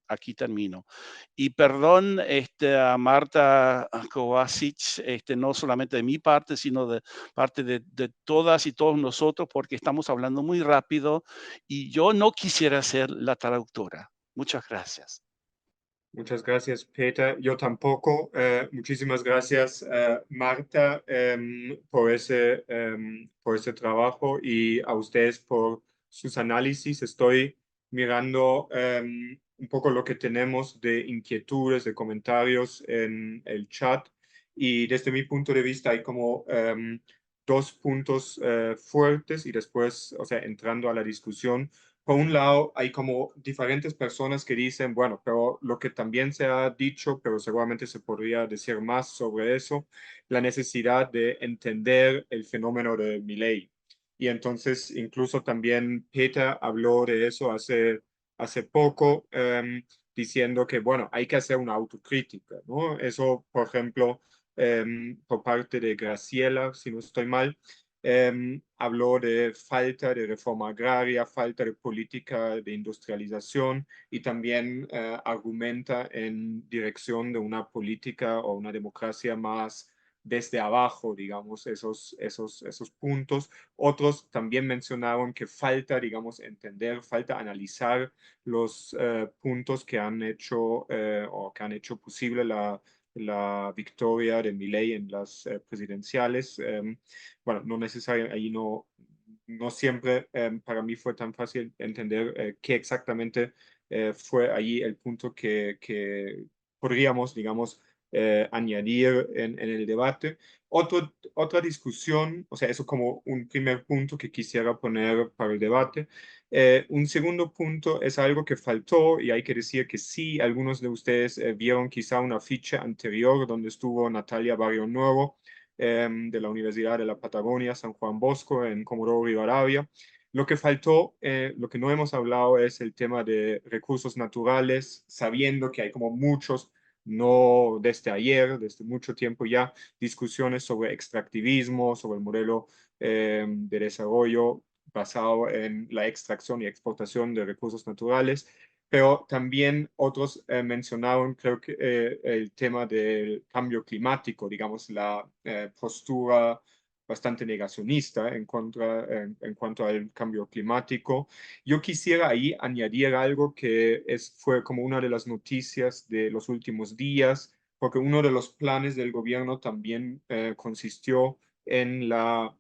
Aquí termino. Y perdón a Marta Kovacic, no solamente de mi parte, sino de parte de todas y todos nosotros, porque estamos hablando muy rápido y yo no quisiera ser la traductora. Muchas gracias. Muchas gracias, Peter. Yo tampoco. Muchísimas gracias, Marta, por ese trabajo y a ustedes por sus análisis. Estoy mirando un poco lo que tenemos de inquietudes, de comentarios en el chat y desde mi punto de vista hay como dos puntos fuertes y después, o sea, entrando a la discusión. Por un lado, hay como diferentes personas que dicen, bueno, pero lo que también se ha dicho, pero seguramente se podría decir más sobre eso, la necesidad de entender el fenómeno de Milei. Y entonces, incluso también Peter habló de eso hace poco, diciendo que, bueno, hay que hacer una autocrítica, ¿no? Eso, por ejemplo, por parte de Graciela, si no estoy mal, habló de falta de reforma agraria, falta de política de industrialización y también argumenta en dirección de una política o una democracia más desde abajo, digamos, esos puntos. Otros también mencionaron que falta, digamos, entender, falta analizar los puntos que han hecho o que han hecho posible la victoria de Milei en las presidenciales. Bueno, no necesariamente, ahí no siempre para mí fue tan fácil entender qué exactamente fue ahí el punto que podríamos, digamos, añadir en el debate. Otra discusión, o sea, eso como un primer punto que quisiera poner para el debate. Un segundo punto es algo que faltó y hay que decir que sí, algunos de ustedes vieron quizá una ficha anterior donde estuvo Natalia Barrio Nuevo de la Universidad de la Patagonia, San Juan Bosco, en Comodoro Rivadavia. Lo que faltó, lo que no hemos hablado es el tema de recursos naturales, sabiendo que hay como muchos, no desde ayer, desde mucho tiempo ya, discusiones sobre extractivismo, sobre el modelo de desarrollo basado en la extracción y exportación de recursos naturales, pero también otros mencionaron, creo que el tema del cambio climático, digamos, la postura bastante negacionista en cuanto al cambio climático. Yo quisiera ahí añadir algo que fue como una de las noticias de los últimos días, porque uno de los planes del gobierno también consistió en la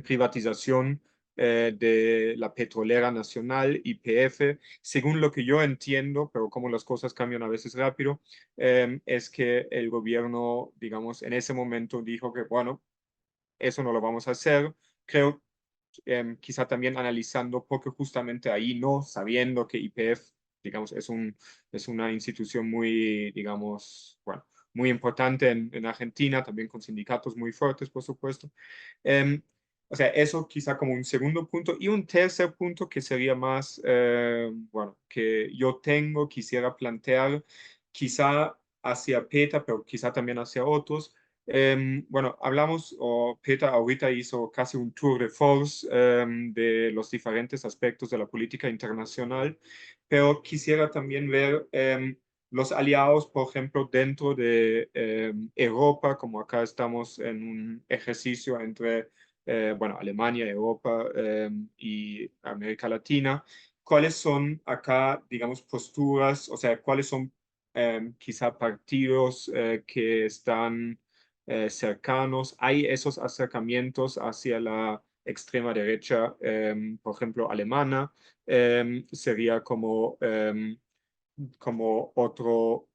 privatización de la petrolera nacional, YPF. Según lo que yo entiendo, pero como las cosas cambian a veces rápido, es que el gobierno, digamos, en ese momento dijo que, bueno, eso no lo vamos a hacer. Creo, quizá también analizando, porque justamente ahí no, sabiendo que YPF, digamos, es una institución muy, digamos, bueno, muy importante en Argentina, también con sindicatos muy fuertes, por supuesto. O sea, eso quizá como un segundo punto. Y un tercer punto que sería más, bueno, que yo quisiera plantear, quizá hacia PETA, pero quizá también hacia otros. Bueno, hablamos, o PETA ahorita hizo casi un tour de force de los diferentes aspectos de la política internacional, pero quisiera también ver los aliados, por ejemplo, dentro de Europa, como acá estamos en un ejercicio entre bueno, Alemania, Europa y América Latina. ¿Cuáles son acá, digamos, posturas, o sea, cuáles son quizá partidos que están cercanos? ¿Hay esos acercamientos hacia la extrema derecha, por ejemplo, alemana? Sería como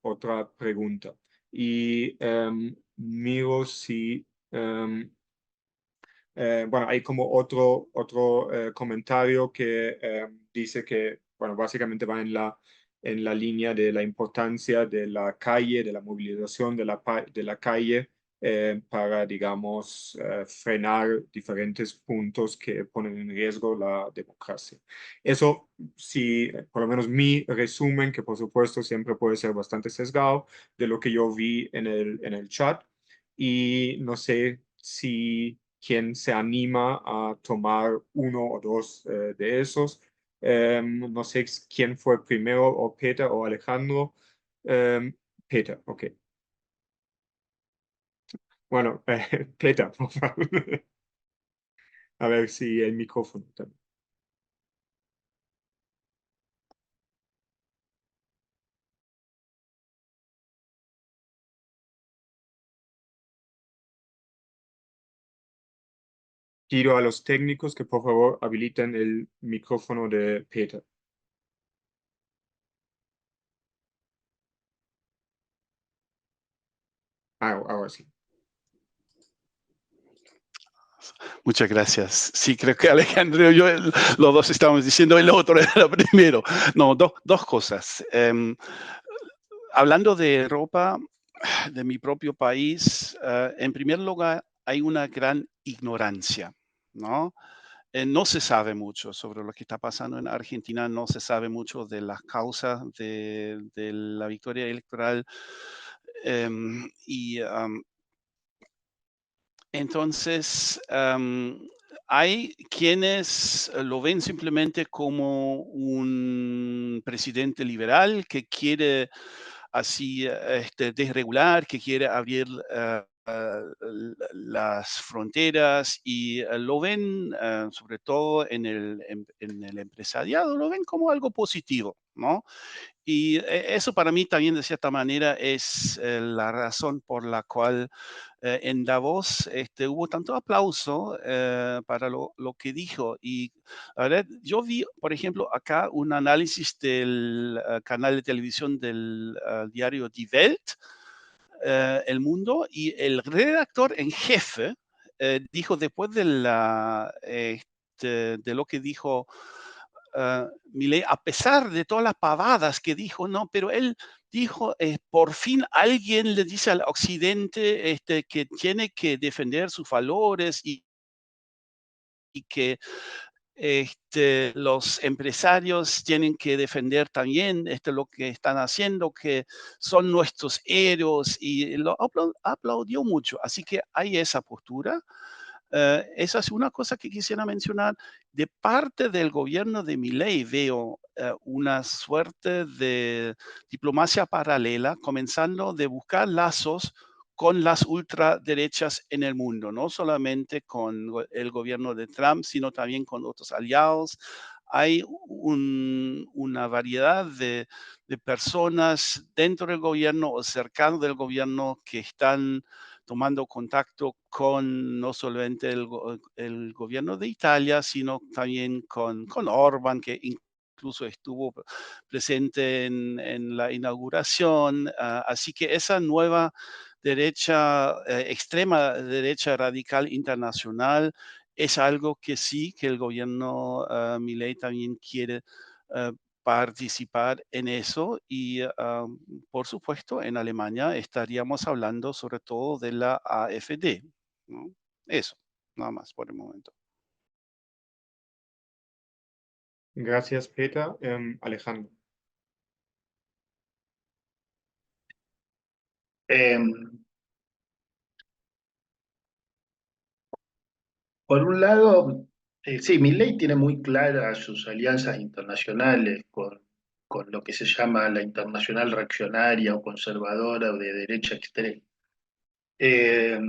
otra pregunta. Y miro si... bueno, hay como otro comentario que dice que, bueno, básicamente va en la línea de la importancia de la calle, de la movilización de la calle para, digamos, frenar diferentes puntos que ponen en riesgo la democracia. Eso, sí, por lo menos mi resumen, que por supuesto siempre puede ser bastante sesgado, de lo que yo vi en el chat. y no sé si quién se anima a tomar uno o dos de esos. No sé quién fue primero, o Peter o Alejandro. Peter, ok. Bueno, Peter, por favor. A ver si el micrófono también. Pido a los técnicos que por favor habiliten el micrófono de Peter. Ahora sí. Muchas gracias. Sí, creo que Alejandro y yo, los dos estábamos diciendo el otro era primero. No, dos cosas. Hablando de Europa, de mi propio país, en primer lugar, hay una gran ignorancia, ¿no? No se sabe mucho sobre lo que está pasando en Argentina, no se sabe mucho de las causas de la victoria electoral. Entonces, hay quienes lo ven simplemente como un presidente liberal que quiere así desregular, que quiere abrir las fronteras y lo ven, sobre todo en el empresariado, lo ven como algo positivo, ¿no? Y eso para mí también de cierta manera es la razón por la cual en Davos hubo tanto aplauso para lo que dijo. Y la verdad, yo vi, por ejemplo, acá un análisis del canal de televisión del diario Die Welt, El Mundo, y el redactor en jefe dijo después de lo que dijo Milei, a pesar de todas las pavadas que dijo, no, pero él dijo, por fin alguien le dice al occidente que tiene que defender sus valores y que los empresarios tienen que defender también lo que están haciendo, que son nuestros héroes, y lo aplaudió mucho. Así que hay esa postura. Esa es una cosa que quisiera mencionar. De parte del gobierno de Milei veo una suerte de diplomacia paralela, comenzando de buscar lazos con las ultraderechas en el mundo, no solamente con el gobierno de Trump, sino también con otros aliados. Hay una variedad de personas dentro del gobierno o cercanos del gobierno que están tomando contacto con no solamente el gobierno de Italia, sino también con Orbán, que incluso estuvo presente en la inauguración. Así que esa nueva derecha, extrema derecha radical internacional, es algo que sí, que el gobierno Milei también quiere participar en eso y, por supuesto, en Alemania estaríamos hablando sobre todo de la AfD, ¿no? Eso, nada más por el momento. Gracias, Peter. Alejandro. Por un lado, sí, Milei tiene muy claras sus alianzas internacionales con lo que se llama la internacional reaccionaria o conservadora o de derecha extrema. Eh,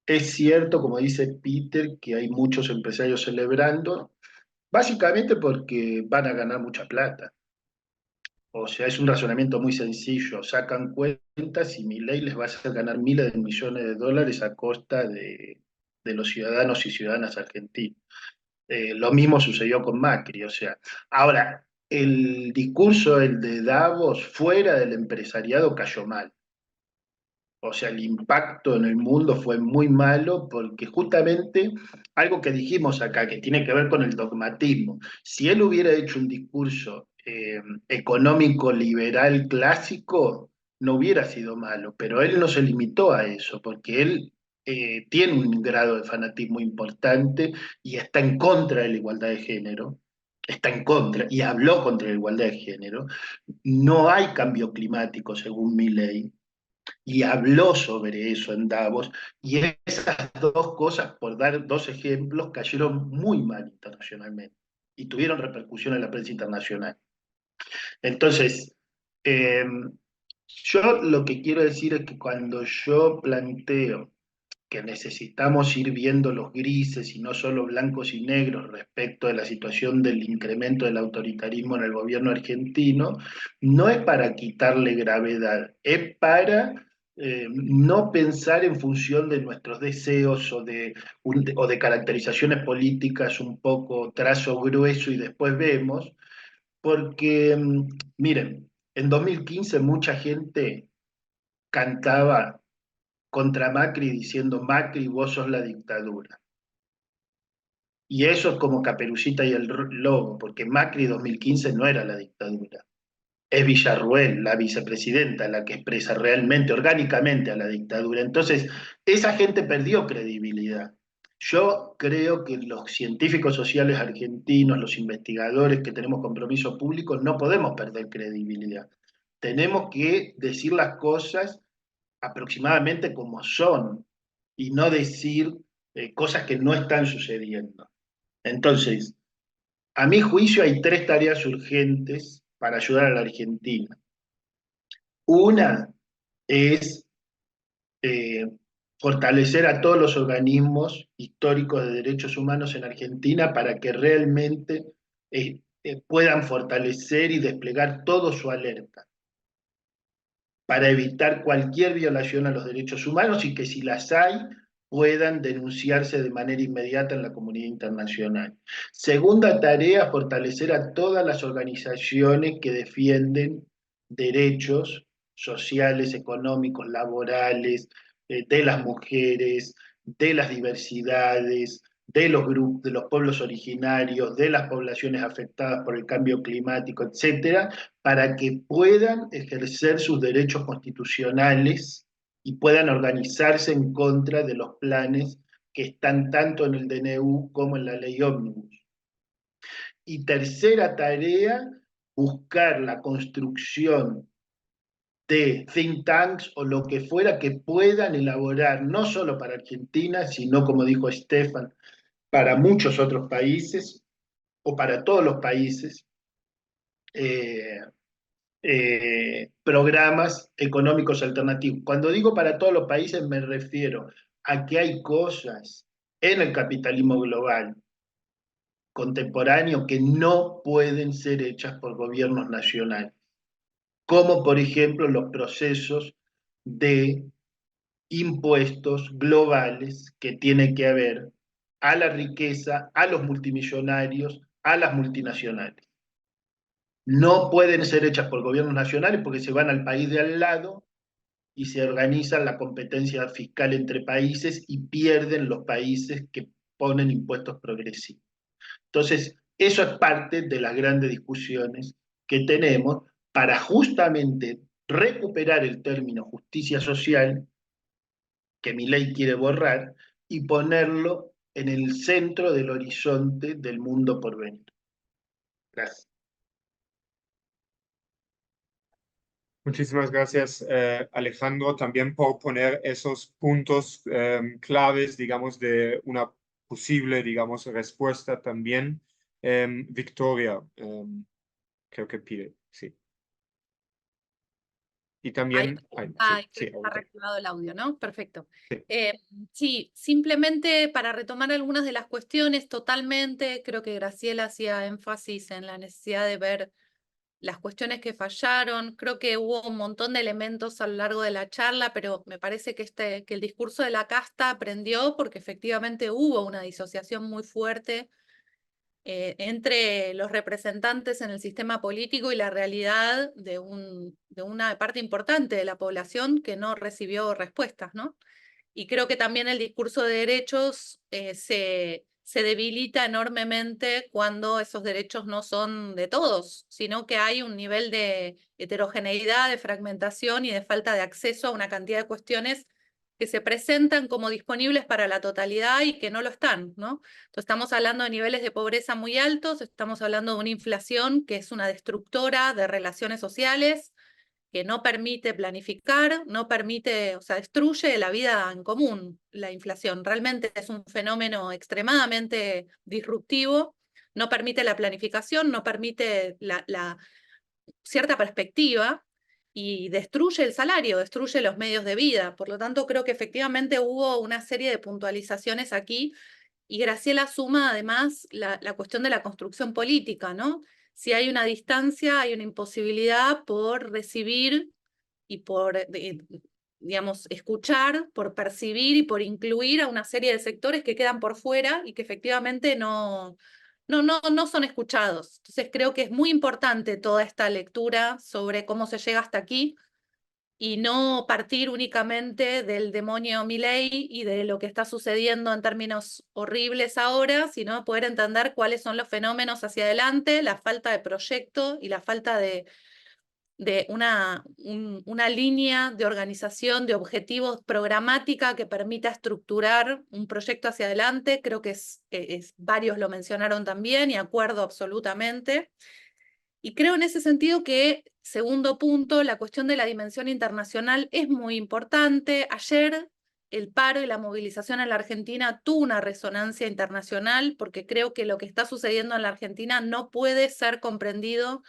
es cierto, como dice Peter, que hay muchos empresarios celebrando, básicamente porque van a ganar mucha plata. O sea, es un razonamiento muy sencillo. Sacan cuentas y Milei les va a hacer ganar miles de millones de dólares a costa de los ciudadanos y ciudadanas argentinos. Lo mismo sucedió con Macri, o sea, ahora, el discurso, el de Davos, fuera del empresariado, cayó mal. O sea, el impacto en el mundo fue muy malo porque justamente algo que dijimos acá, que tiene que ver con el dogmatismo, si él hubiera hecho un discurso económico liberal clásico, no hubiera sido malo, pero él no se limitó a eso, porque él tiene un grado de fanatismo importante y está en contra de la igualdad de género, está en contra y habló contra la igualdad de género. No hay cambio climático, según Milley, y habló sobre eso en Davos, y esas dos cosas, por dar dos ejemplos, cayeron muy mal internacionalmente y tuvieron repercusión en la prensa internacional. Entonces, eh, yo lo que quiero decir es que cuando yo planteo que necesitamos ir viendo los grises y no solo blancos y negros respecto de la situación del incremento del autoritarismo en el gobierno argentino, no es para quitarle gravedad, es para no pensar en función de nuestros deseos o de caracterizaciones políticas un poco trazo grueso y después vemos, porque miren, en 2015 mucha gente cantaba contra Macri diciendo: Macri, vos sos la dictadura. Y eso es como Caperucita y el Lobo, porque Macri 2015 no era la dictadura. Es Villarruel, la vicepresidenta, la que expresa realmente, orgánicamente a la dictadura. Entonces, esa gente perdió credibilidad. Yo creo que los científicos sociales argentinos, los investigadores que tenemos compromiso público, no podemos perder credibilidad. Tenemos que decir las cosas aproximadamente como son y no decir cosas que no están sucediendo. Entonces, a mi juicio hay tres tareas urgentes para ayudar a la Argentina. Una es eh, fortalecer a todos los organismos históricos de derechos humanos en Argentina para que realmente puedan fortalecer y desplegar todo su alerta para evitar cualquier violación a los derechos humanos y que si las hay puedan denunciarse de manera inmediata en la comunidad internacional. Segunda tarea, fortalecer a todas las organizaciones que defienden derechos sociales, económicos, laborales, de las mujeres, de las diversidades, de los grupos, de los pueblos originarios, de las poblaciones afectadas por el cambio climático, etcétera, para que puedan ejercer sus derechos constitucionales y puedan organizarse en contra de los planes que están tanto en el DNU como en la ley ómnibus. Y tercera tarea, buscar la construcción de think tanks o lo que fuera que puedan elaborar, no solo para Argentina, sino, como dijo Stefan, para muchos otros países o para todos los países, programas económicos alternativos. Cuando digo para todos los países me refiero a que hay cosas en el capitalismo global contemporáneo que no pueden ser hechas por gobiernos nacionales, como por ejemplo los procesos de impuestos globales que tiene que haber a la riqueza, a los multimillonarios, a las multinacionales. No pueden ser hechas por gobiernos nacionales porque se van al país de al lado y se organiza la competencia fiscal entre países y pierden los países que ponen impuestos progresivos. Entonces, eso es parte de las grandes discusiones que tenemos para justamente recuperar el término justicia social, que Milei quiere borrar, y ponerlo en el centro del horizonte del mundo por venir. Gracias. Muchísimas gracias, Alejandro, también por poner esos puntos claves, digamos, de una posible, digamos, respuesta también. Victoria, creo que pide, sí. Y también... sí, está reactivado el audio, ¿no? Perfecto. Sí. Sí, simplemente para retomar algunas de las cuestiones, totalmente, creo que Graciela hacía énfasis en la necesidad de ver las cuestiones que fallaron. Creo que hubo un montón de elementos a lo largo de la charla, pero me parece que el discurso de la casta aprendió porque efectivamente hubo una disociación muy fuerte entre los representantes en el sistema político y la realidad de una parte importante de la población que no recibió respuestas, ¿no? Y creo que también el discurso de derechos se debilita enormemente cuando esos derechos no son de todos, sino que hay un nivel de heterogeneidad, de fragmentación y de falta de acceso a una cantidad de cuestiones que se presentan como disponibles para la totalidad y que no lo están, ¿no? Entonces estamos hablando de niveles de pobreza muy altos, estamos hablando de una inflación que es una destructora de relaciones sociales, que no permite planificar, no permite, o sea, destruye la vida en común, la inflación. Realmente es un fenómeno extremadamente disruptivo, no permite la planificación, no permite la cierta perspectiva y destruye el salario, destruye los medios de vida. Por lo tanto, creo que efectivamente hubo una serie de puntualizaciones aquí y Graciela suma además la cuestión de la construcción política, ¿no? Si hay una distancia, hay una imposibilidad por recibir y por, digamos, escuchar, por percibir y por incluir a una serie de sectores que quedan por fuera y que efectivamente no son escuchados. Entonces creo que es muy importante toda esta lectura sobre cómo se llega hasta aquí y no partir únicamente del demonio Milei y de lo que está sucediendo en términos horribles ahora, sino poder entender cuáles son los fenómenos hacia adelante, la falta de proyecto y la falta de una línea de organización, de objetivos programática que permita estructurar un proyecto hacia adelante. Creo que varios lo mencionaron también y acuerdo absolutamente. Y creo en ese sentido que, segundo punto, la cuestión de la dimensión internacional es muy importante. Ayer el paro y la movilización en la Argentina tuvo una resonancia internacional porque creo que lo que está sucediendo en la Argentina no puede ser comprendido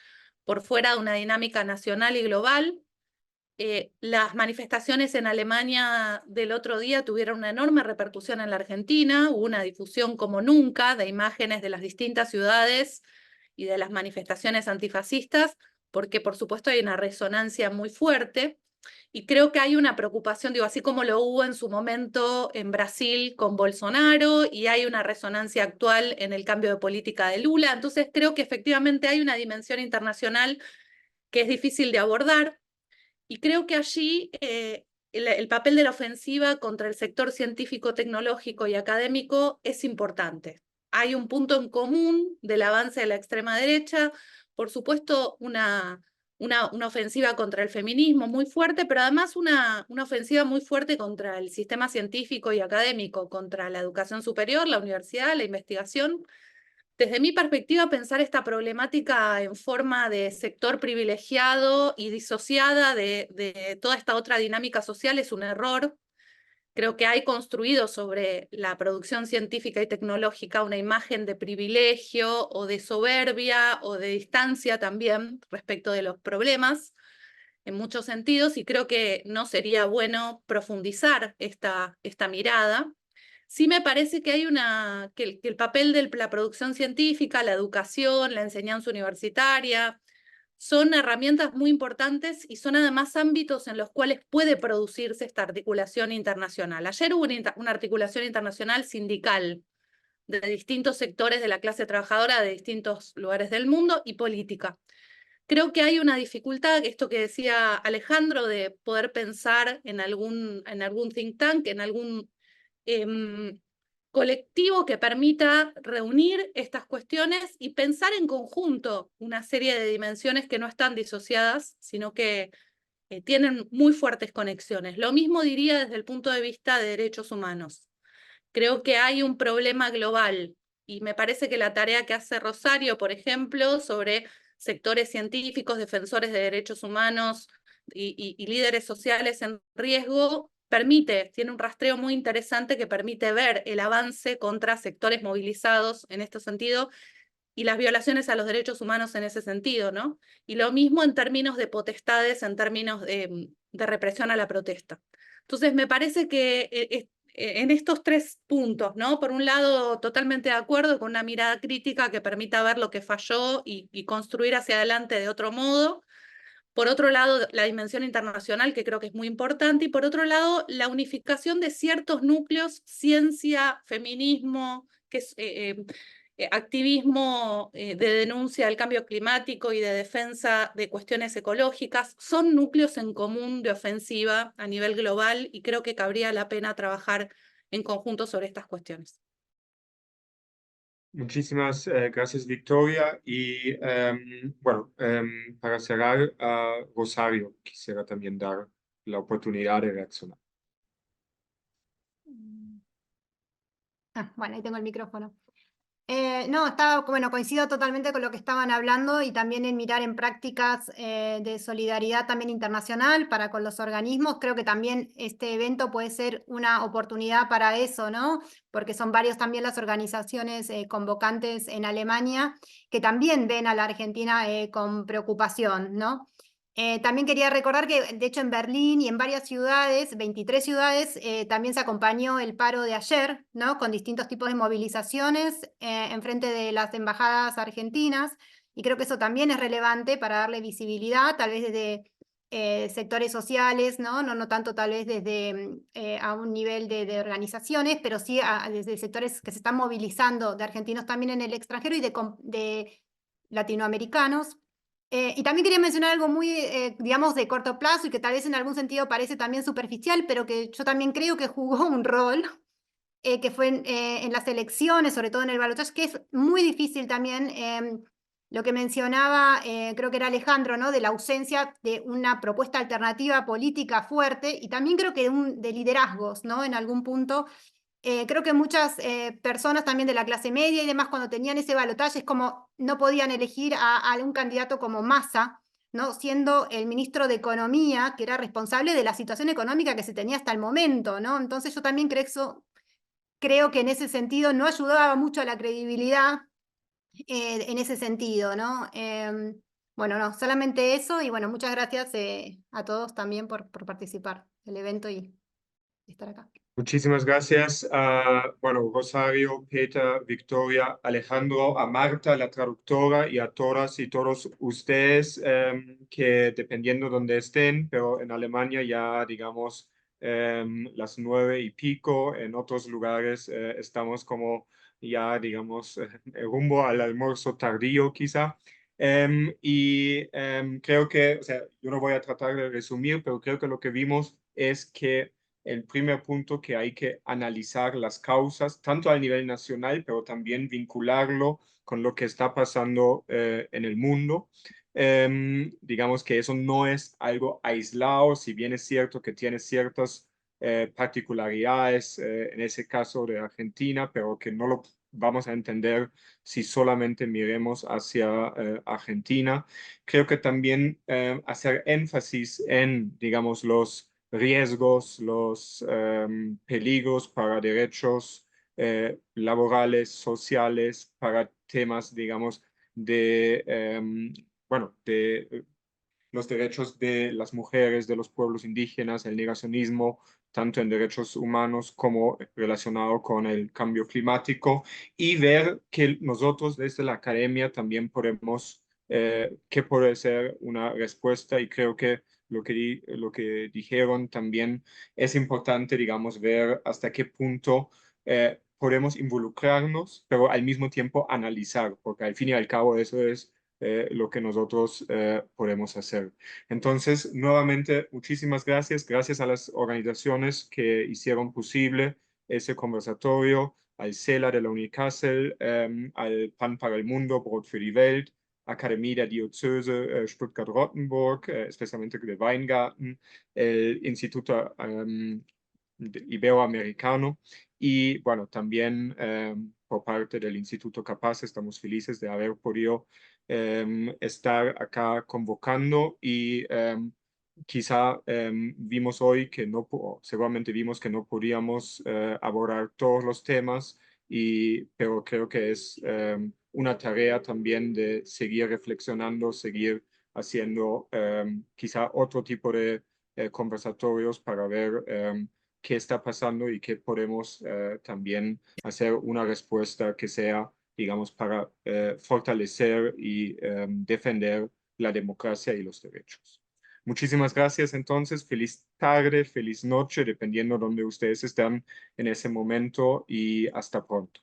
por fuera de una dinámica nacional y global. Las manifestaciones en Alemania del otro día tuvieron una enorme repercusión en la Argentina, hubo una difusión como nunca de imágenes de las distintas ciudades y de las manifestaciones antifascistas, porque por supuesto hay una resonancia muy fuerte, y creo que hay una preocupación, digo, así como lo hubo en su momento en Brasil con Bolsonaro, y hay una resonancia actual en el cambio de política de Lula, entonces creo que efectivamente hay una dimensión internacional que es difícil de abordar, y creo que allí el papel de la ofensiva contra el sector científico, tecnológico y académico es importante. Hay un punto en común del avance de la extrema derecha, por supuesto una ofensiva contra el feminismo muy fuerte, pero además una ofensiva muy fuerte contra el sistema científico y académico, contra la educación superior, la universidad, la investigación. Desde mi perspectiva, pensar esta problemática en forma de sector privilegiado y disociada de toda esta otra dinámica social es un error. Creo que hay construido sobre la producción científica y tecnológica una imagen de privilegio o de soberbia o de distancia también respecto de los problemas en muchos sentidos, y creo que no sería bueno profundizar esta mirada. Sí me parece que hay que el papel de la producción científica, la educación, la enseñanza universitaria, son herramientas muy importantes y son además ámbitos en los cuales puede producirse esta articulación internacional. Ayer hubo una articulación internacional sindical de distintos sectores de la clase trabajadora de distintos lugares del mundo y política. Creo que hay una dificultad, esto que decía Alejandro, de poder pensar en algún think tank, en algún colectivo que permita reunir estas cuestiones y pensar en conjunto una serie de dimensiones que no están disociadas, sino que tienen muy fuertes conexiones. Lo mismo diría desde el punto de vista de derechos humanos. Creo que hay un problema global y me parece que la tarea que hace Rosario, por ejemplo, sobre sectores científicos, defensores de derechos humanos y líderes sociales en riesgo, tiene un rastreo muy interesante que permite ver el avance contra sectores movilizados en este sentido y las violaciones a los derechos humanos en ese sentido, ¿no? Y lo mismo en términos de potestades, en términos de represión a la protesta. Entonces, me parece que en estos tres puntos, ¿no? Por un lado, totalmente de acuerdo con una mirada crítica que permita ver lo que falló y construir hacia adelante de otro modo. Por otro lado, la dimensión internacional, que creo que es muy importante, y por otro lado, la unificación de ciertos núcleos, ciencia, feminismo, que es, activismo de denuncia del cambio climático y de defensa de cuestiones ecológicas, son núcleos en común de ofensiva a nivel global y creo que cabría la pena trabajar en conjunto sobre estas cuestiones. Muchísimas gracias, Victoria. Y bueno, para cerrar, a Rosario quisiera también dar la oportunidad de reaccionar. Bueno, ahí tengo el micrófono. No, bueno, coincido totalmente con lo que estaban hablando y también en mirar en prácticas de solidaridad también internacional para con los organismos. Creo que también este evento puede ser una oportunidad para eso, ¿no? Porque son varios también las organizaciones convocantes en Alemania que también ven a la Argentina con preocupación, ¿no? También quería recordar que, de hecho, en Berlín y en varias ciudades, 23 ciudades, también se acompañó el paro de ayer, ¿no? Con distintos tipos de movilizaciones en frente de las embajadas argentinas, y creo que eso también es relevante para darle visibilidad, tal vez desde sectores sociales, ¿no? No tanto tal vez desde a un nivel de organizaciones, pero sí desde sectores que se están movilizando de argentinos también en el extranjero y de latinoamericanos. Y también quería mencionar algo muy, digamos, de corto plazo y que tal vez en algún sentido parece también superficial, pero que yo también creo que jugó un rol, que fue en las elecciones, sobre todo en el balotaje, que es muy difícil también, lo que mencionaba, creo que era Alejandro, ¿no? De la ausencia de una propuesta alternativa política fuerte y también creo que de liderazgos, ¿no? En algún punto. Creo que muchas personas también de la clase media y demás, cuando tenían ese balotaje, es como no podían elegir a un candidato como Massa, ¿no? Siendo el ministro de Economía, que era responsable de la situación económica que se tenía hasta el momento, ¿no? Entonces yo también creo que en ese sentido no ayudaba mucho a la credibilidad en ese sentido, ¿no? Bueno, no, solamente eso y bueno, muchas gracias a todos también por participar del evento y estar acá. Muchísimas gracias a, bueno, Rosario, Peter, Victoria, Alejandro, a Marta, la traductora, y a todas y todos ustedes que dependiendo donde estén, pero en Alemania ya digamos las 9:00 en otros lugares estamos como ya digamos rumbo al almuerzo tardío quizá. Creo que, o sea, yo no voy a tratar de resumir, pero creo que lo que vimos es que el primer punto que hay que analizar las causas, tanto a nivel nacional, pero también vincularlo con lo que está pasando en el mundo. Digamos que eso no es algo aislado, si bien es cierto que tiene ciertas particularidades, en ese caso de Argentina, pero que no lo vamos a entender si solamente miremos hacia Argentina. Creo que también hacer énfasis en, digamos, los riesgos, los peligros para derechos laborales, sociales, para temas, digamos, bueno, de los derechos de las mujeres, de los pueblos indígenas, el negacionismo, tanto en derechos humanos como relacionado con el cambio climático, y ver que nosotros desde la academia también podemos, que puede ser una respuesta, y creo que lo que dijeron también es importante, digamos, ver hasta qué punto podemos involucrarnos, pero al mismo tiempo analizar, porque al fin y al cabo eso es lo que nosotros podemos hacer. Entonces, nuevamente, muchísimas gracias. Gracias a las organizaciones que hicieron posible ese conversatorio, al CELA de la Unikassel, al Pan para el Mundo, Brot für die Welt, Akademie der Diözese Stuttgart-Rottenburg, especialmente de Weingarten, el Instituto Iberoamericano y bueno, también por parte del Instituto Capaz estamos felices de haber podido estar acá convocando y quizá vimos hoy que no, seguramente vimos que no podíamos abordar todos los temas, pero creo que es una tarea también de seguir reflexionando, seguir haciendo quizá otro tipo de conversatorios para ver qué está pasando y qué podemos también hacer una respuesta que sea, digamos, para fortalecer y defender la democracia y los derechos. Muchísimas gracias entonces, feliz tarde, feliz noche, dependiendo de donde ustedes están en ese momento y hasta pronto.